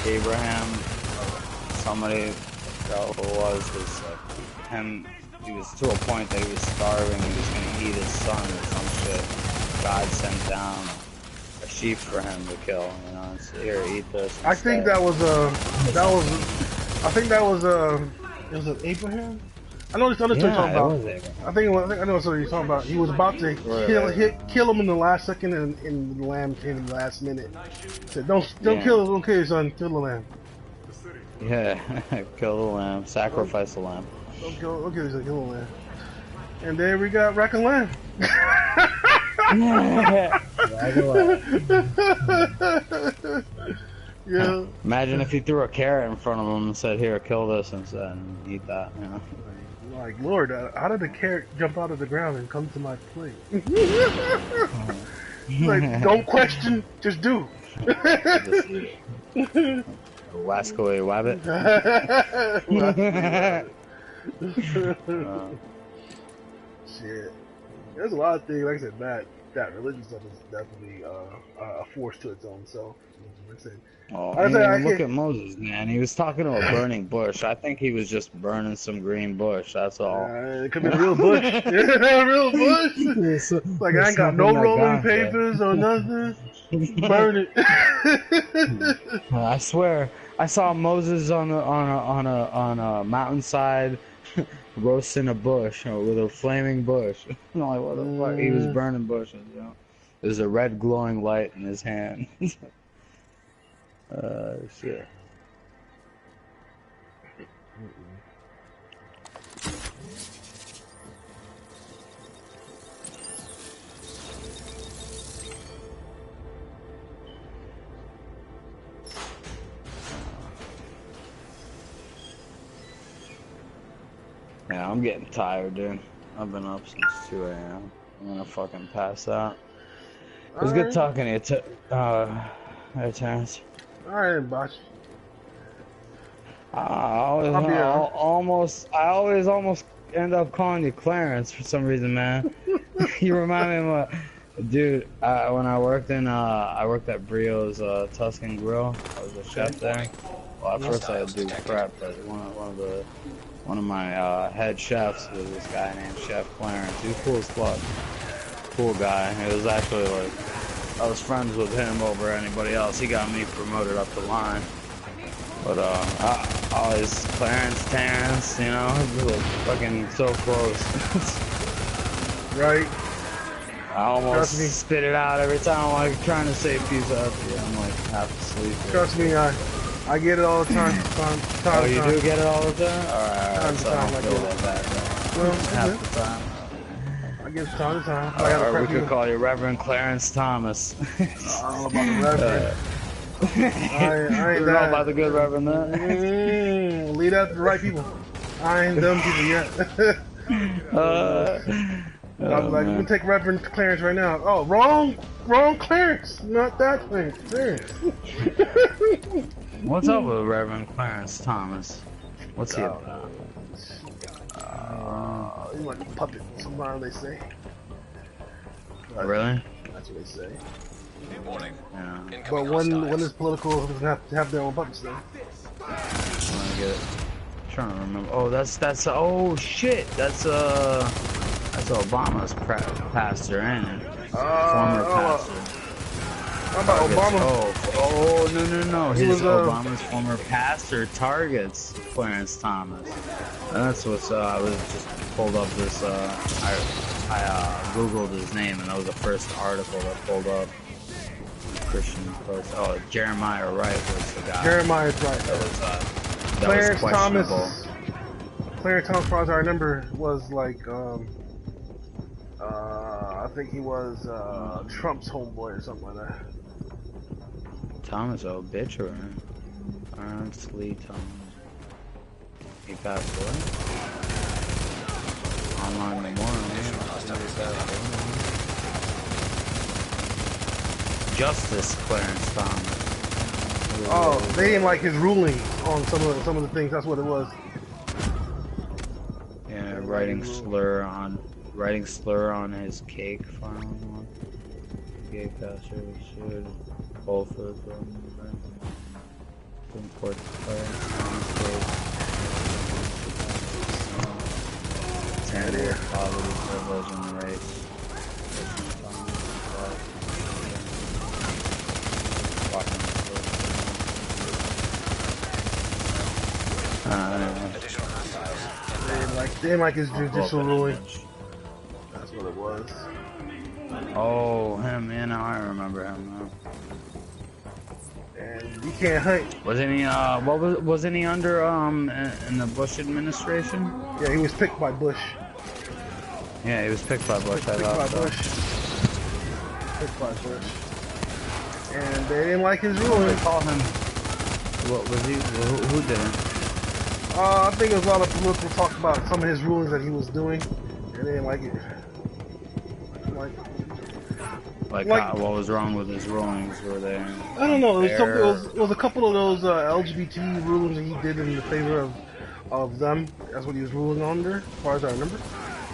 Abraham, somebody I forgot who it was like him. He was to a point that he was starving. He was gonna eat his son or some shit. God sent down a sheep for him to kill. You know, and say, here, eat this. I think that was was it Abraham? I know this other story you're talking about. I know what you're talking about. He was about to kill him in the last second, and the lamb came in the last minute. Said, don't kill your son, kill the lamb. Yeah, kill the lamb, sacrifice the lamb. Don't kill your son, kill the lamb. And then we got Rack and Lamb. Yeah. Imagine if he threw a carrot in front of him and said, "Here, kill this," and eat that. You know. Like, Lord, how did the carrot jump out of the ground and come to my plate? Like, don't question, just do. Wascally wabbit. Shit. There's a lot of things, like I said, that religion stuff is definitely a force to its own self. Like I said, Look at Moses, man. He was talking to a burning bush. I think he was just burning some green bush. That's all. It could be a real bush. Yeah, a real bush. Like, I ain't got no rolling papers or nothing. Burn it. I swear, I saw Moses on a mountainside roasting a bush with a flaming bush. I'm like, what the fuck? He was burning bushes. You know, there's a red glowing light in his hand. Shit. Yeah, I'm getting tired, dude. I've been up since 2 a.m. I'm gonna fucking pass out. It was good talking to you, Terrence. Alright, Bosh. I always almost end up calling you Clarence for some reason, man. You remind me of dude. When I worked at Brio's Tuscan Grill. I was a chef there. Well, at first I had to do prep, but one of my head chefs was this guy named Chef Clarence. He was cool as fuck. Cool guy. It was actually like I was friends with him over anybody else. He got me promoted up the line. But I always Clarence, Terrence, you know, we were fucking so close. Right. I almost Trust me. spit it out every time I'm like trying to say peace out to you. I'm like half asleep. Trust me, I get it all the time. Oh, you do get it all the time? Alright, Time to so I time, don't I feel get that it. bad then. Well, Half yeah, the time. I get it time to time. I gotta Or we prep could you. call you Reverend Clarence Thomas. I don't know about the reverend. I You ain't know that. about the good Reverend then? Lead out to the right people. I ain't them people yet. Oh, I'm like, let me man. take Reverend Clarence right now. Oh, wrong Clarence. Not that Clarence. Clarence. What's up with Reverend Clarence Thomas? What's he about? He's like a puppet. Sometimes they say. Really? That's what they say. Warning. Yeah. But Incoming when hostiles. it's political, it doesn't have to have their own puppets then. Trying to get it. Trying to remember. Oh, that's oh shit. That's Obama's pastor, ain't it? Former pastor. How about Obama? Oh no. He His was, Obama's former pastor targets Clarence Thomas. And that's what's I was just pulled up this I googled his name and that was the first article that pulled up. Christian post. Oh, Jeremiah Wright was the guy. Jeremiah's right. That was Clarence questionable. Thomas, as far as I remember, was like, I think he was Trump's homeboy or something like that. Thomas, oh, obituary. Ernst Lee Thomas. He passed away. Online memorial. Justice Clarence Thomas. Oh, they didn't like his ruling on some of the things. That's what it was. Yeah, writing slur on his cake farm. Gay pastor should Fulford import Clarence Thomas cake. Poverty, privilege, and race. Additional hostiles. They didn't like his judicial ruling. That's what it was. Oh, him, yeah, now I remember him now. And you can't hunt. Wasn't he, wasn't he under, in the Bush administration? Yeah, he was picked by Bush. Yeah, he was picked by Bush, I thought so. Picked by Bush. And they didn't like his What ruling. did they call him? What was he, who didn't? I think there was a lot of political talk about some of his rulings that he was doing, and they didn't like it. Like what was wrong with his rulings? Were they? I don't know. It was a couple of those LGBT rulings that he did in the favor of them. That's what he was ruling under, as far as I remember.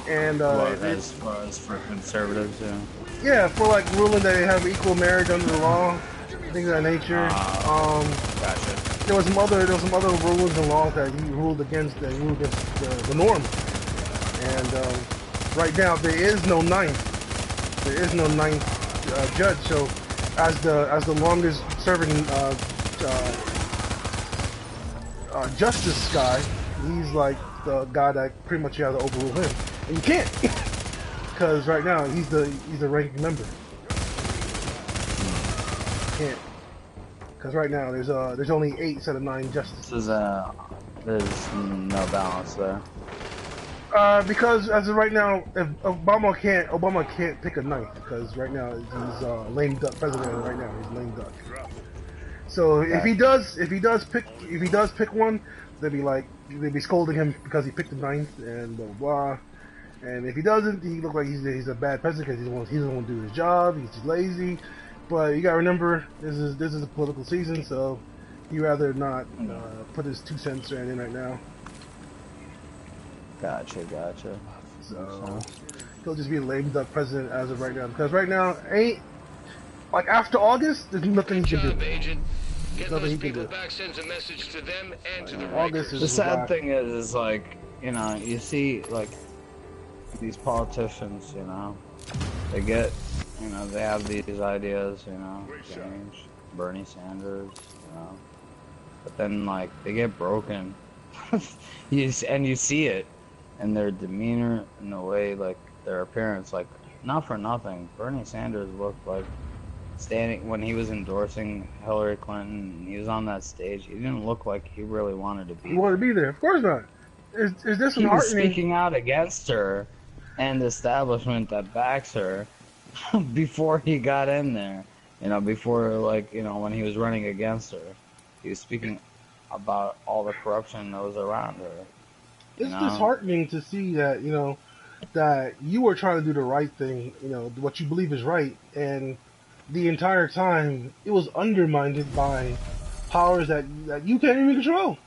And As far as for conservatives, yeah. yeah, for like ruling that they have equal marriage under the law, things of that nature. Gotcha. There was some other rulings and laws that he ruled against. That he ruled against the norm. And right now there is no ninth. There is no ninth judge. So as the longest serving justice guy, he's like the guy that pretty much you have to overrule him, and you can't because right now he's the ranking member. You can't. Because right now there's only 8 instead of 9 justices. There's no balance there. Because as of right now, if Obama can't pick a ninth because right now he's lame duck president. Right now he's lame duck. So if he does pick one, they'd be scolding him because he picked the ninth and blah blah blah. And if he doesn't, he look like he's a bad president because he doesn't want to do his job. He's just lazy. But you gotta remember, this is a political season, so he'd rather not put his 2 cents in right now. Gotcha. So he'll just be a lame duck president as of right now. Because right now, like after August, there's nothing he can do. Agent. Get Nothing those he can people do. back sends a message to them and to the August Rikers. The sad thing is like, you know, you see like these politicians, you know, they get, you know, they have these ideas, you know, change, Bernie Sanders, you know, but then like they get broken, you see it in their demeanor, in the way like their appearance, like not for nothing, Bernie Sanders looked like standing when he was endorsing Hillary Clinton. He was on that stage. He didn't look like he really wanted to be You want to be there? Of course not. Is this He was heartening? speaking out against her and the establishment that backs her before he got in there. You know, before, like, you know, when he was running against her. He was speaking about all the corruption that was around her. It's disheartening to see that, you know, that you were trying to do the right thing, you know, what you believe is right, and the entire time it was undermined by powers that you can't even control.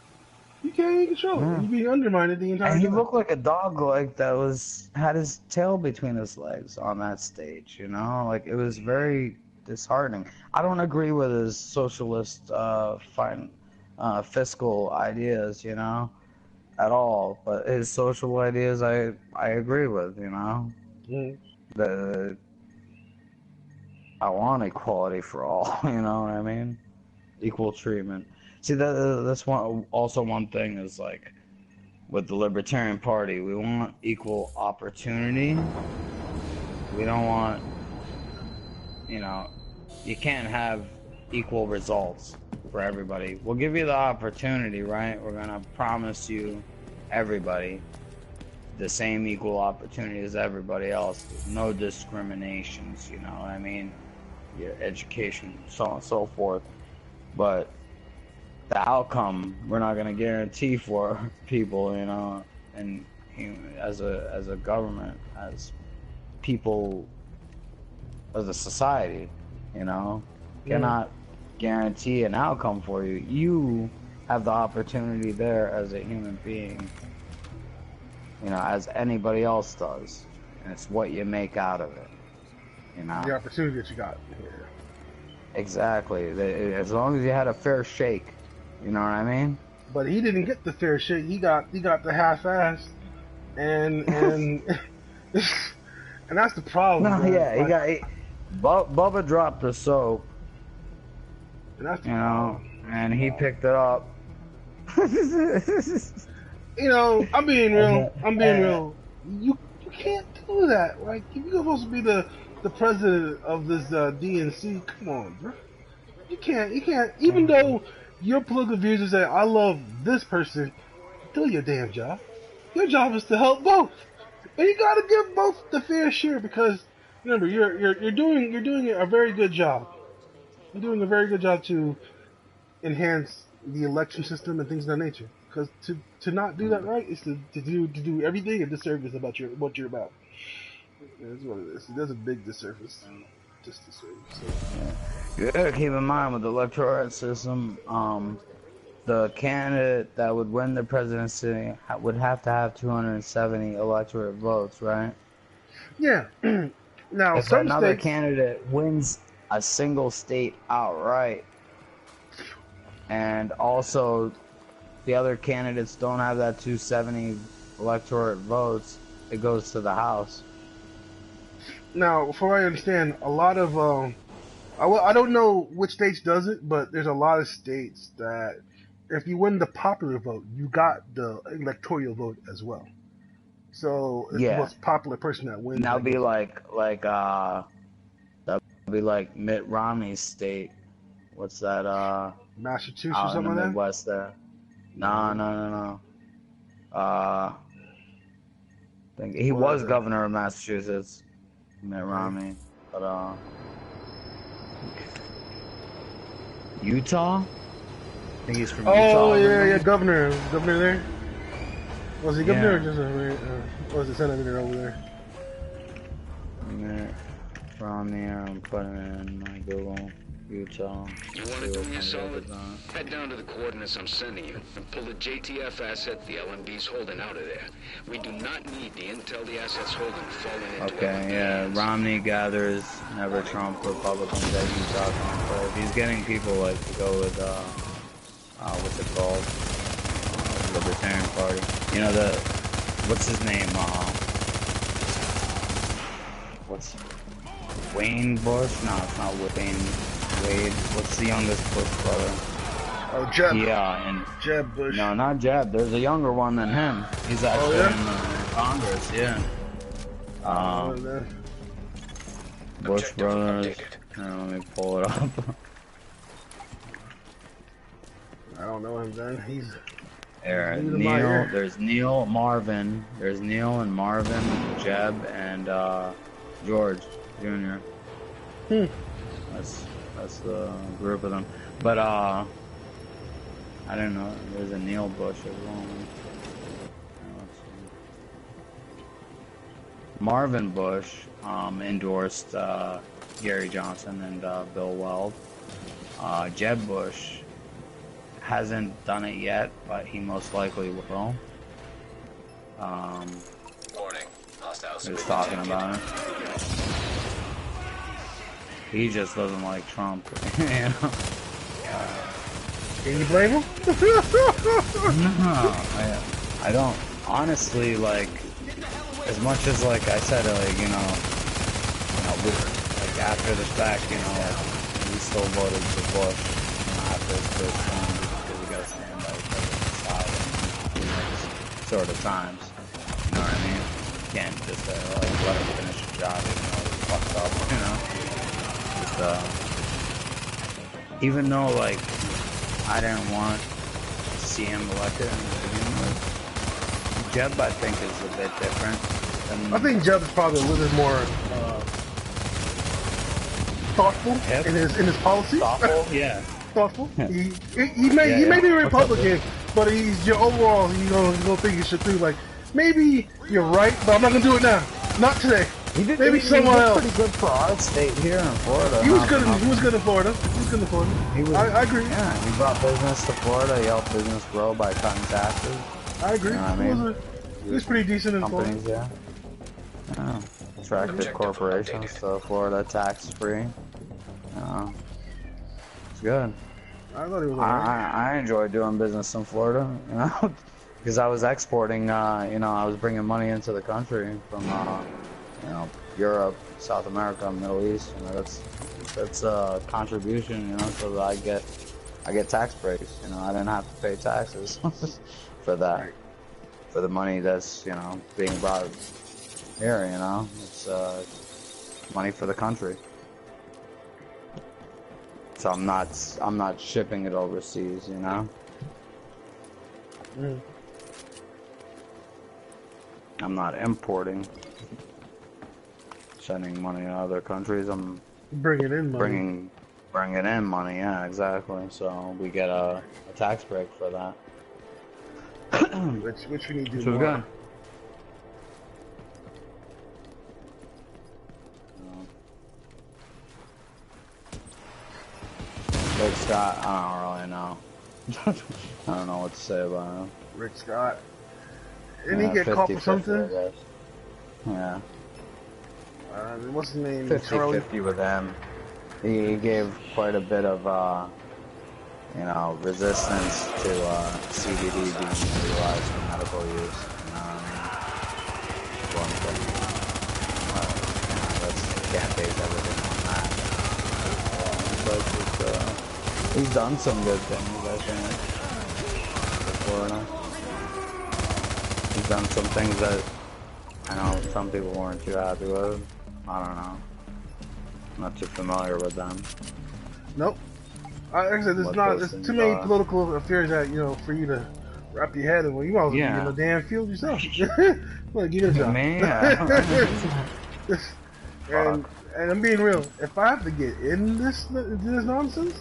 You can't even control. Yeah. You're being undermined the entire And he time. looked like a dog, like, that had his tail between his legs on that stage, you know? Like, it was very disheartening. I don't agree with his socialist, fiscal ideas, you know, at all. But his social ideas, I agree with, you know. Mm. I want equality for all, you know what I mean? Equal treatment. See, that's one thing is, like, with the Libertarian Party, we want equal opportunity. We don't want, you know, you can't have equal results for everybody. We'll give you the opportunity, right? We're gonna promise you everybody the same equal opportunity as everybody else. No discriminations, you know what I mean? Your education, so on and so forth. But the outcome, we're not gonna guarantee for people, you know, and as a government, as people, as a society, you know, cannot guarantee an outcome for you. You have the opportunity there as a human being, you know, as anybody else does, and it's what you make out of it, you know. The opportunity that you got. Yeah. Exactly. As long as you had a fair shake, you know what I mean. But he didn't get the fair shake. He got the half-ass, and and that's the problem. No, man. yeah, Bubba dropped the soap, And that's the you know, problem. and he picked it up. You know, I'm being real. I'm being real. You can't do that. Like, if you're supposed to be the president of this DNC, come on, bro. You can't. Even though your political views is that I love this person, do your damn job. Your job is to help both, and you gotta give both the fair share because remember, you're doing a very good job. You're doing a very good job to enhance the election system and things of that nature. Because to not do that right is to do everything a disservice about what you're about. That's what it is. It does a big disservice. Just disservice. So. You gotta keep in mind with the electoral system, the candidate that would win the presidency would have to have 270 electorate votes, right? Yeah. Now, if some another states, candidate wins a single state outright, and also the other candidates don't have that 270 electorate votes, it goes to the House. now, before I understand, a lot of I don't know which states does it, but there's a lot of states that if you win the popular vote, you got the electoral vote as well. So it's the most popular person that wins. That'll be like Mitt Romney's state. What's that? Massachusetts out or something in the like that? Midwest there. No. I think he was governor of Massachusetts, Mitt Romney, but Utah. I think he's from Utah. Oh yeah, governor there. Was he governor or just was the senator over there? Mitt Romney. I'm putting it in my Google. Utah. You want to do me a solid? Head down to the coordinates I'm sending you and pull the JTF asset the LMB's holding out of there. We do not need the intel the asset's holding falling into Okay, yeah. Romney gathers never Trump Republicans at Utah conclave. He's getting people like to go with what's it called? Libertarian Party. You know what's his name? What's Wayne Bush? No, it's not Wayne. Wade. What's the youngest Bush brother? Oh, Jeb. Yeah, and Jeb Bush. No, not Jeb. There's a younger one than him. He's actually in Congress. Yeah. Bush Objective Brothers. updated. Let me pull it up. I don't know him then. He's There, new to my Neil. ear. There's Neil, Marvin. There's Neil and Marvin, Jeb, and George Jr. That's the group of them. But I don't know. There's a Neil Bush as well. Let's see. Marvin Bush endorsed Gary Johnson and Bill Weld. Jeb Bush hasn't done it yet, but he most likely will. Warning. Hostiles. He was talking about it. He just doesn't like Trump, you know? Can you blame him? No, I don't. Honestly, like, as much as, like, I said, like, like, after the fact, like, we still voted for Bush, after his first term, because we gotta stand by each other's side, just sort of times, you know what I mean? You can't just, like, let him finish the job, even though he's fucked up, Just, even though, like, I didn't want to see him elected in the beginning with, Jeb, I think, is a bit different. I think Jeb is probably a little bit more thoughtful Hip? in his policy. Thoughtful, yeah. Thoughtful. He may be Republican, but he's overall you gonna think you should do like maybe you're right, but I'm not gonna do it now. Not today. Maybe someone else. Pretty good for our state here in Florida. He was good. He was good in Florida. He was good in Florida. I agree. Yeah, he brought business to Florida. He helped business grow by cutting taxes. I agree. You know what I mean? He was pretty decent in Florida. Companies, yeah. Attracted corporations to Florida tax-free. It's good. I thought he was alright. I enjoy doing business in Florida, because I was exporting. I was bringing money into the country from, Europe, South America, Middle East. That's a contribution, so that I get tax breaks. I didn't have to pay taxes for that, Right. for the money that's being brought here. It's money for the country. So I'm not shipping it overseas. I'm not importing, sending money to other countries. I'm Bringing in money. bringing in money. Yeah, exactly. So we get a tax break for that. Which we need to do So more. good. Rick Scott, I don't really know. I don't know what to say about him. Rick Scott. Didn't he get caught for 50-50, something? I guess. Yeah. What's his name? 50-50 with him. He gave quite a bit of, resistance to CBD being utilized for medical use. One thing. Can't base everything on that. But he's done some good things, I think, for Florida. He's done some things that I know some people weren't too happy with. I don't know. I'm not too familiar with them. Nope. Like I said, there's too many political affairs that, for you to wrap your head in. Well, you might as well be in the damn field yourself. Well, get a job. Man. And I'm being real. If I have to get in this nonsense,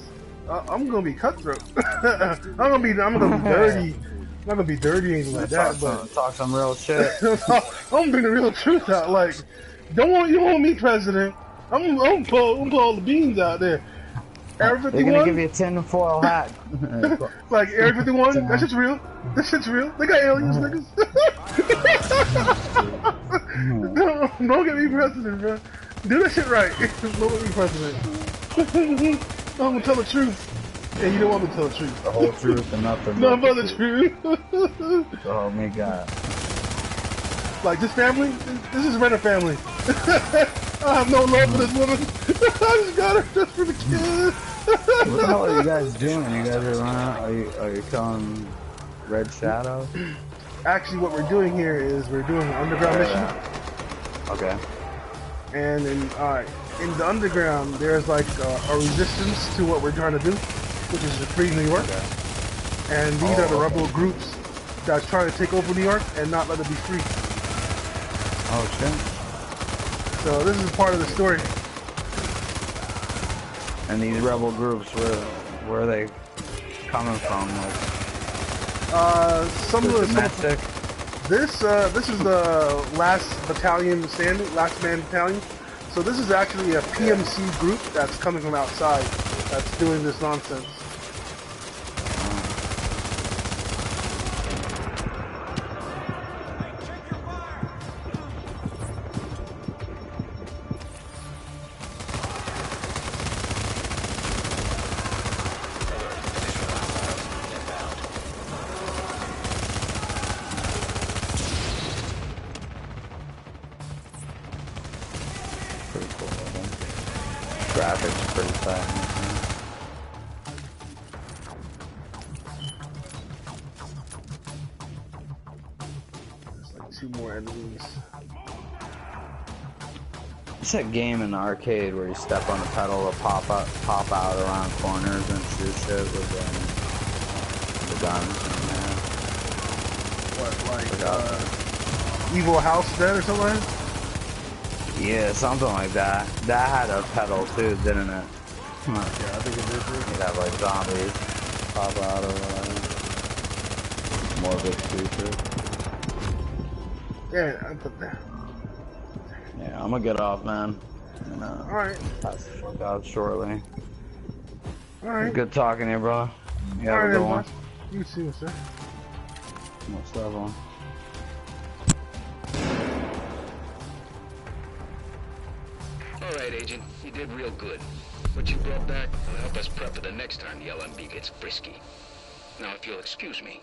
I'm gonna be cutthroat. I'm gonna be dirty. I'm not gonna be dirty or anything like that, but talk some real shit. I'm gonna bring the real truth out. Like, you don't want me president. I'm gonna pull all the beans out there. Area 51. They're gonna give you a tinfoil hat. Like Area 51. That shit's real. That shit's real. They got aliens, niggas. Don't get me president, bro. Do that shit right. Don't get me president. I'm gonna tell the truth. And you don't want me to tell the truth. The whole truth and nothing but the truth. So help me God. Like this family, this is Renner family. I have no love for this woman. I just got her just for the kids. What the hell are you guys doing? You guys are running out? Are you killing Red Shadow? Actually, what we're doing here is we're doing an underground mission. Okay. And then, alright, in the underground, there's like a resistance to what we're trying to do, which is to free New York. And these are the rebel groups that's trying to take over New York and not let it be free. Oh shit. So this is part of the story. And these rebel groups, where are they coming from? Like, Some of the domestic. this is the last battalion standing, last man battalion. So this is actually a PMC group that's coming from outside that's doing this nonsense. Pretty cool. Graphics pretty fast. There's like 2 more enemies. It's that game in the arcade where you step on the pedal to pop out around corners and shoot shit with the guns. What, like Evil House Dead or something like that? Yeah, something like that. That had a pedal too, didn't it? Yeah, I think it did too. You'd have like zombies pop out or whatever. More big creatures. Yeah, I put that. Yeah, I'm gonna get off, man. And, Alright. pass the fuck out shortly. Alright. Good talking to you, bro. You have a good one. You too, sir. Most level. All right, Agent. You did real good. What you brought back will help us prep for the next time the LMB gets frisky. Now, if you'll excuse me.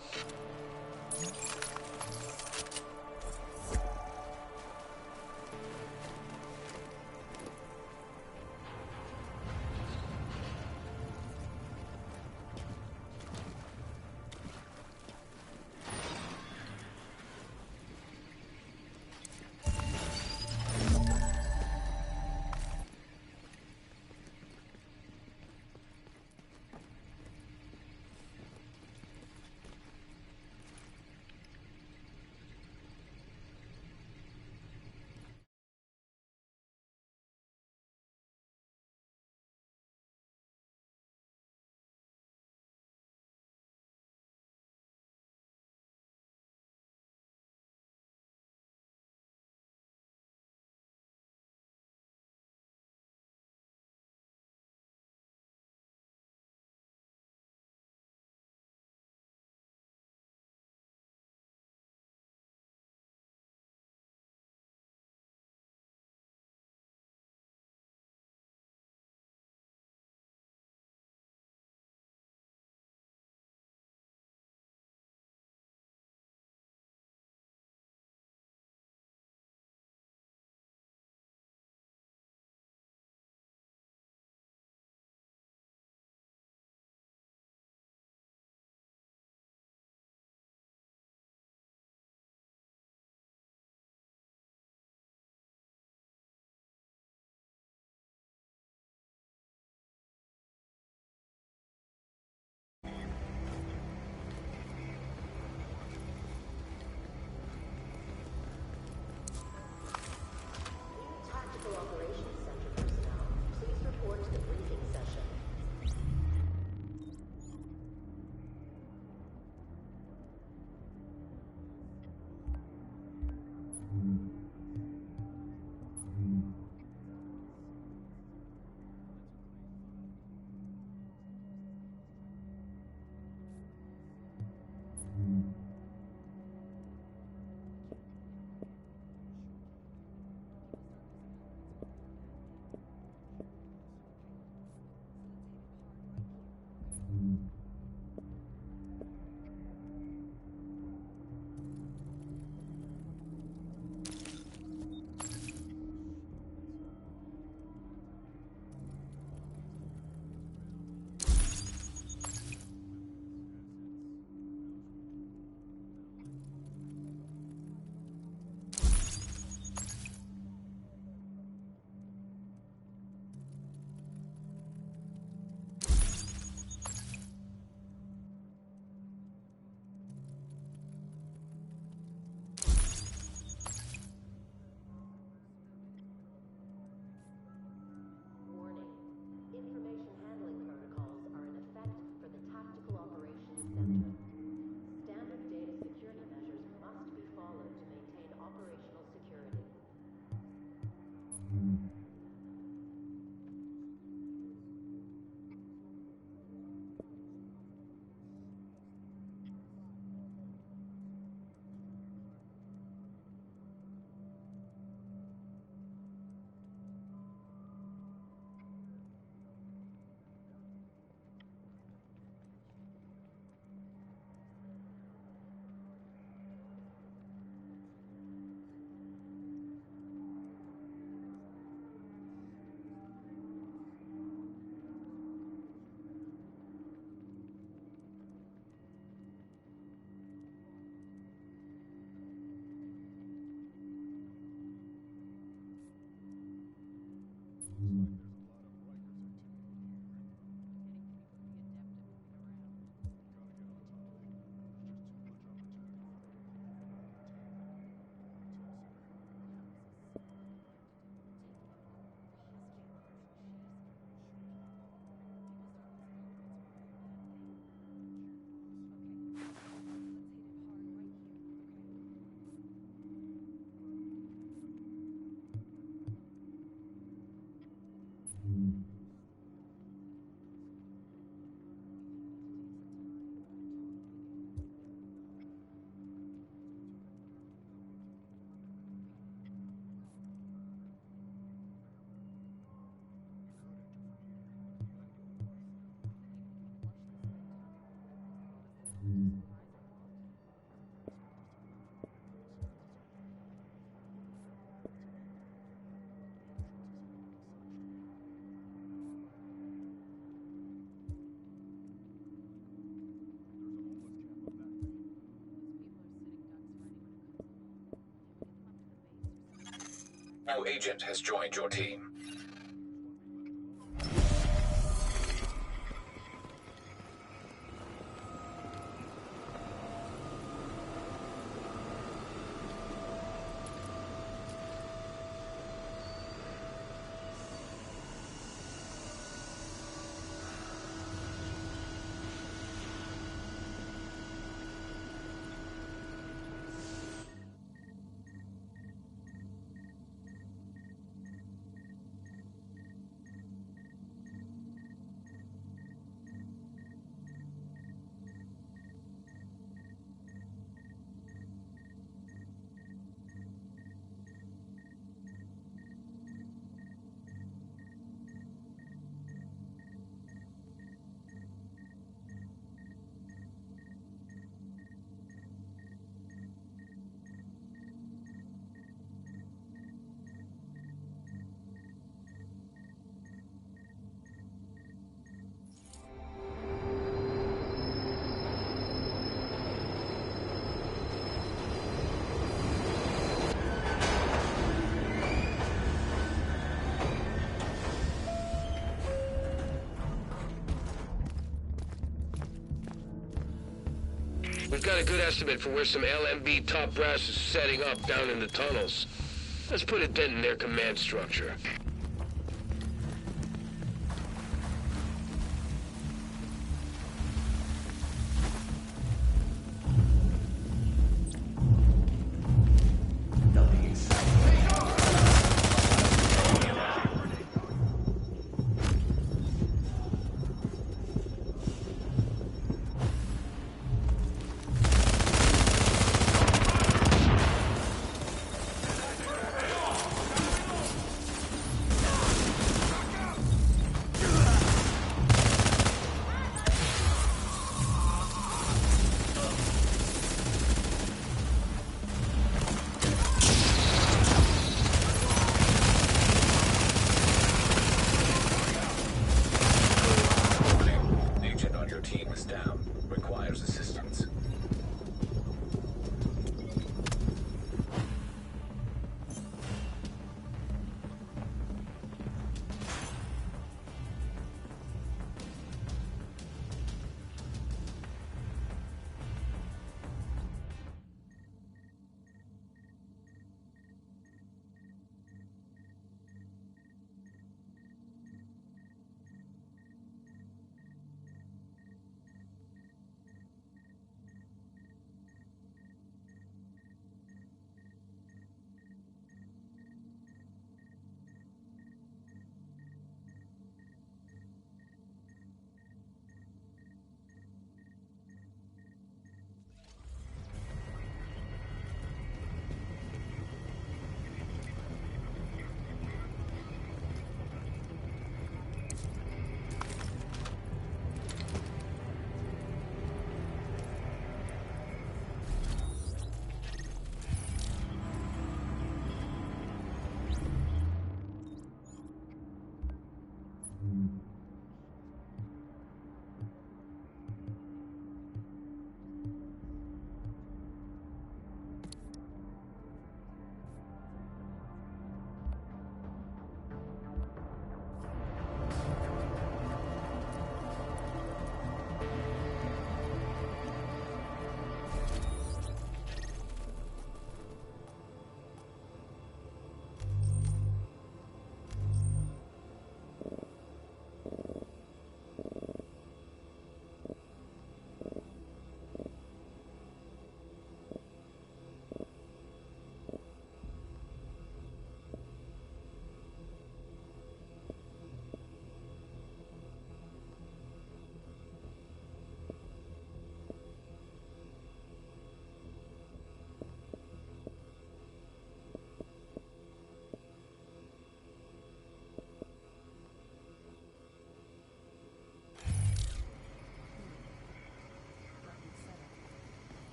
New agent has joined your team. We've got a good estimate for where some LMB top brass is setting up down in the tunnels. Let's put a dent in their command structure.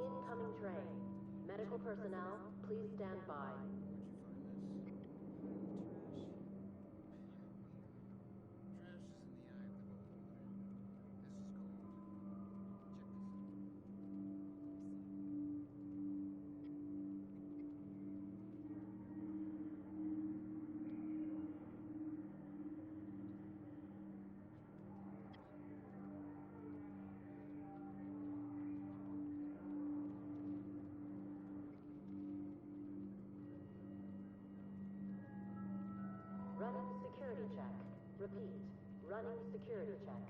Incoming train. Medical personnel, please stand by. Where'd you find this? Trash is in the eye of the beholder. This is gold. Check this out. Running security check. Repeat. Running security check.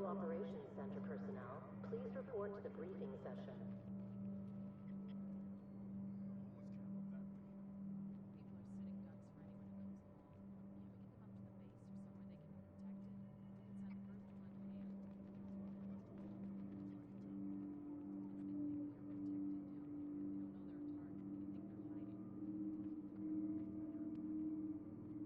Operations Center personnel, please report to the briefing session. People are sitting ducks for anyone who comes along. Can't we get them up to the base or somewhere they can be protected? We can send a group to lend a hand. They think they're protected down there. They don't know they're a target. They think they're hiding.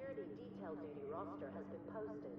security detail duty roster has been posted.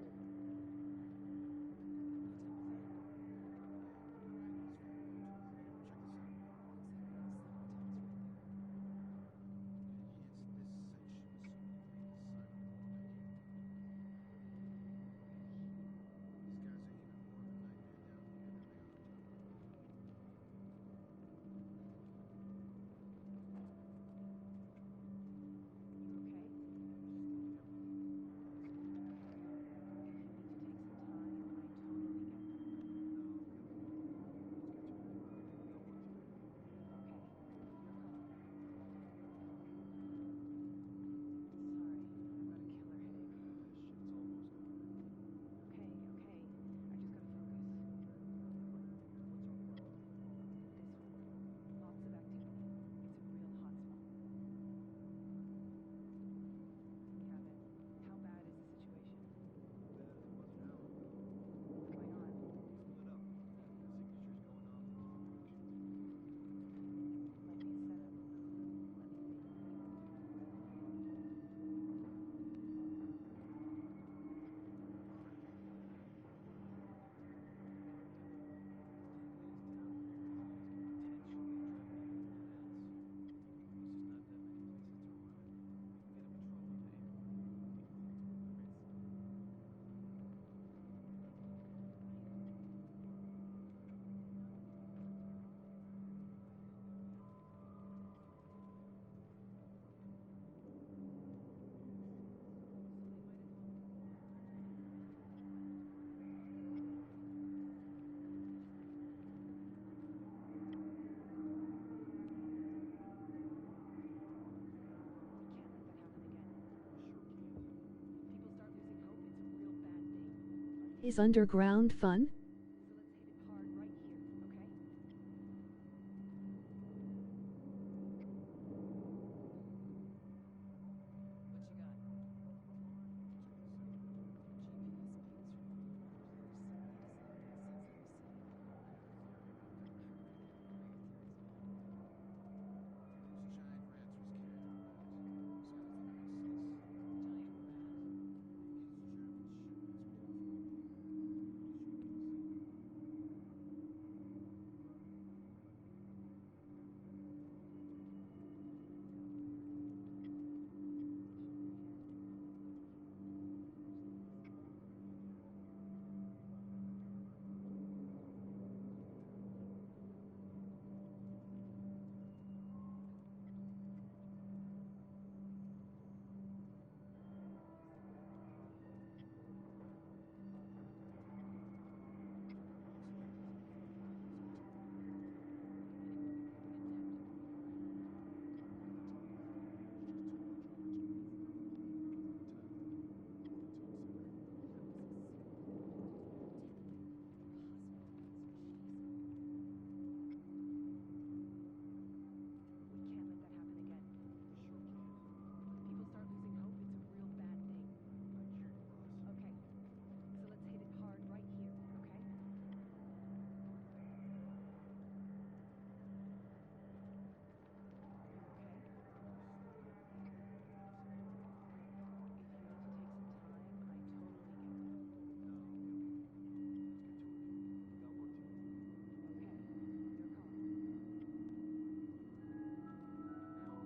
Is underground fun?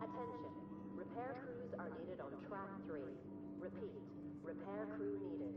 Attention. Repair crews are needed on track 3. Repeat. Repair crew needed.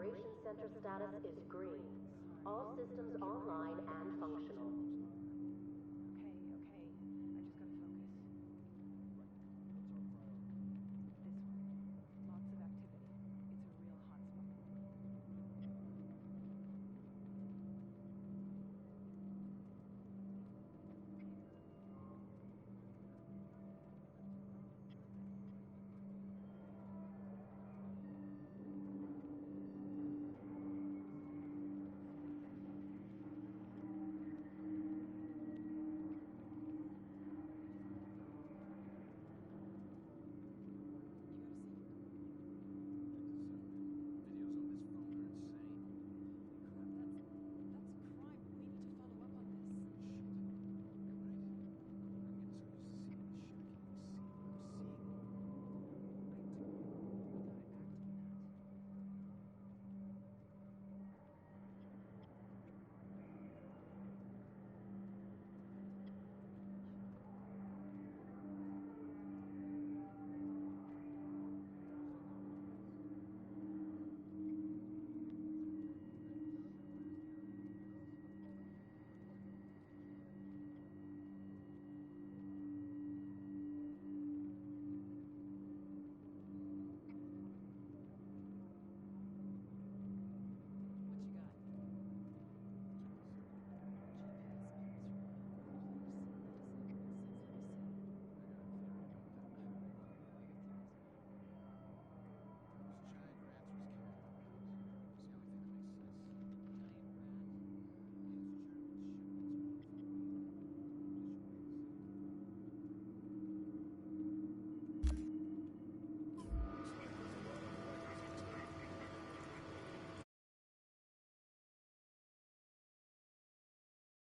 Operation Center status is green. All systems on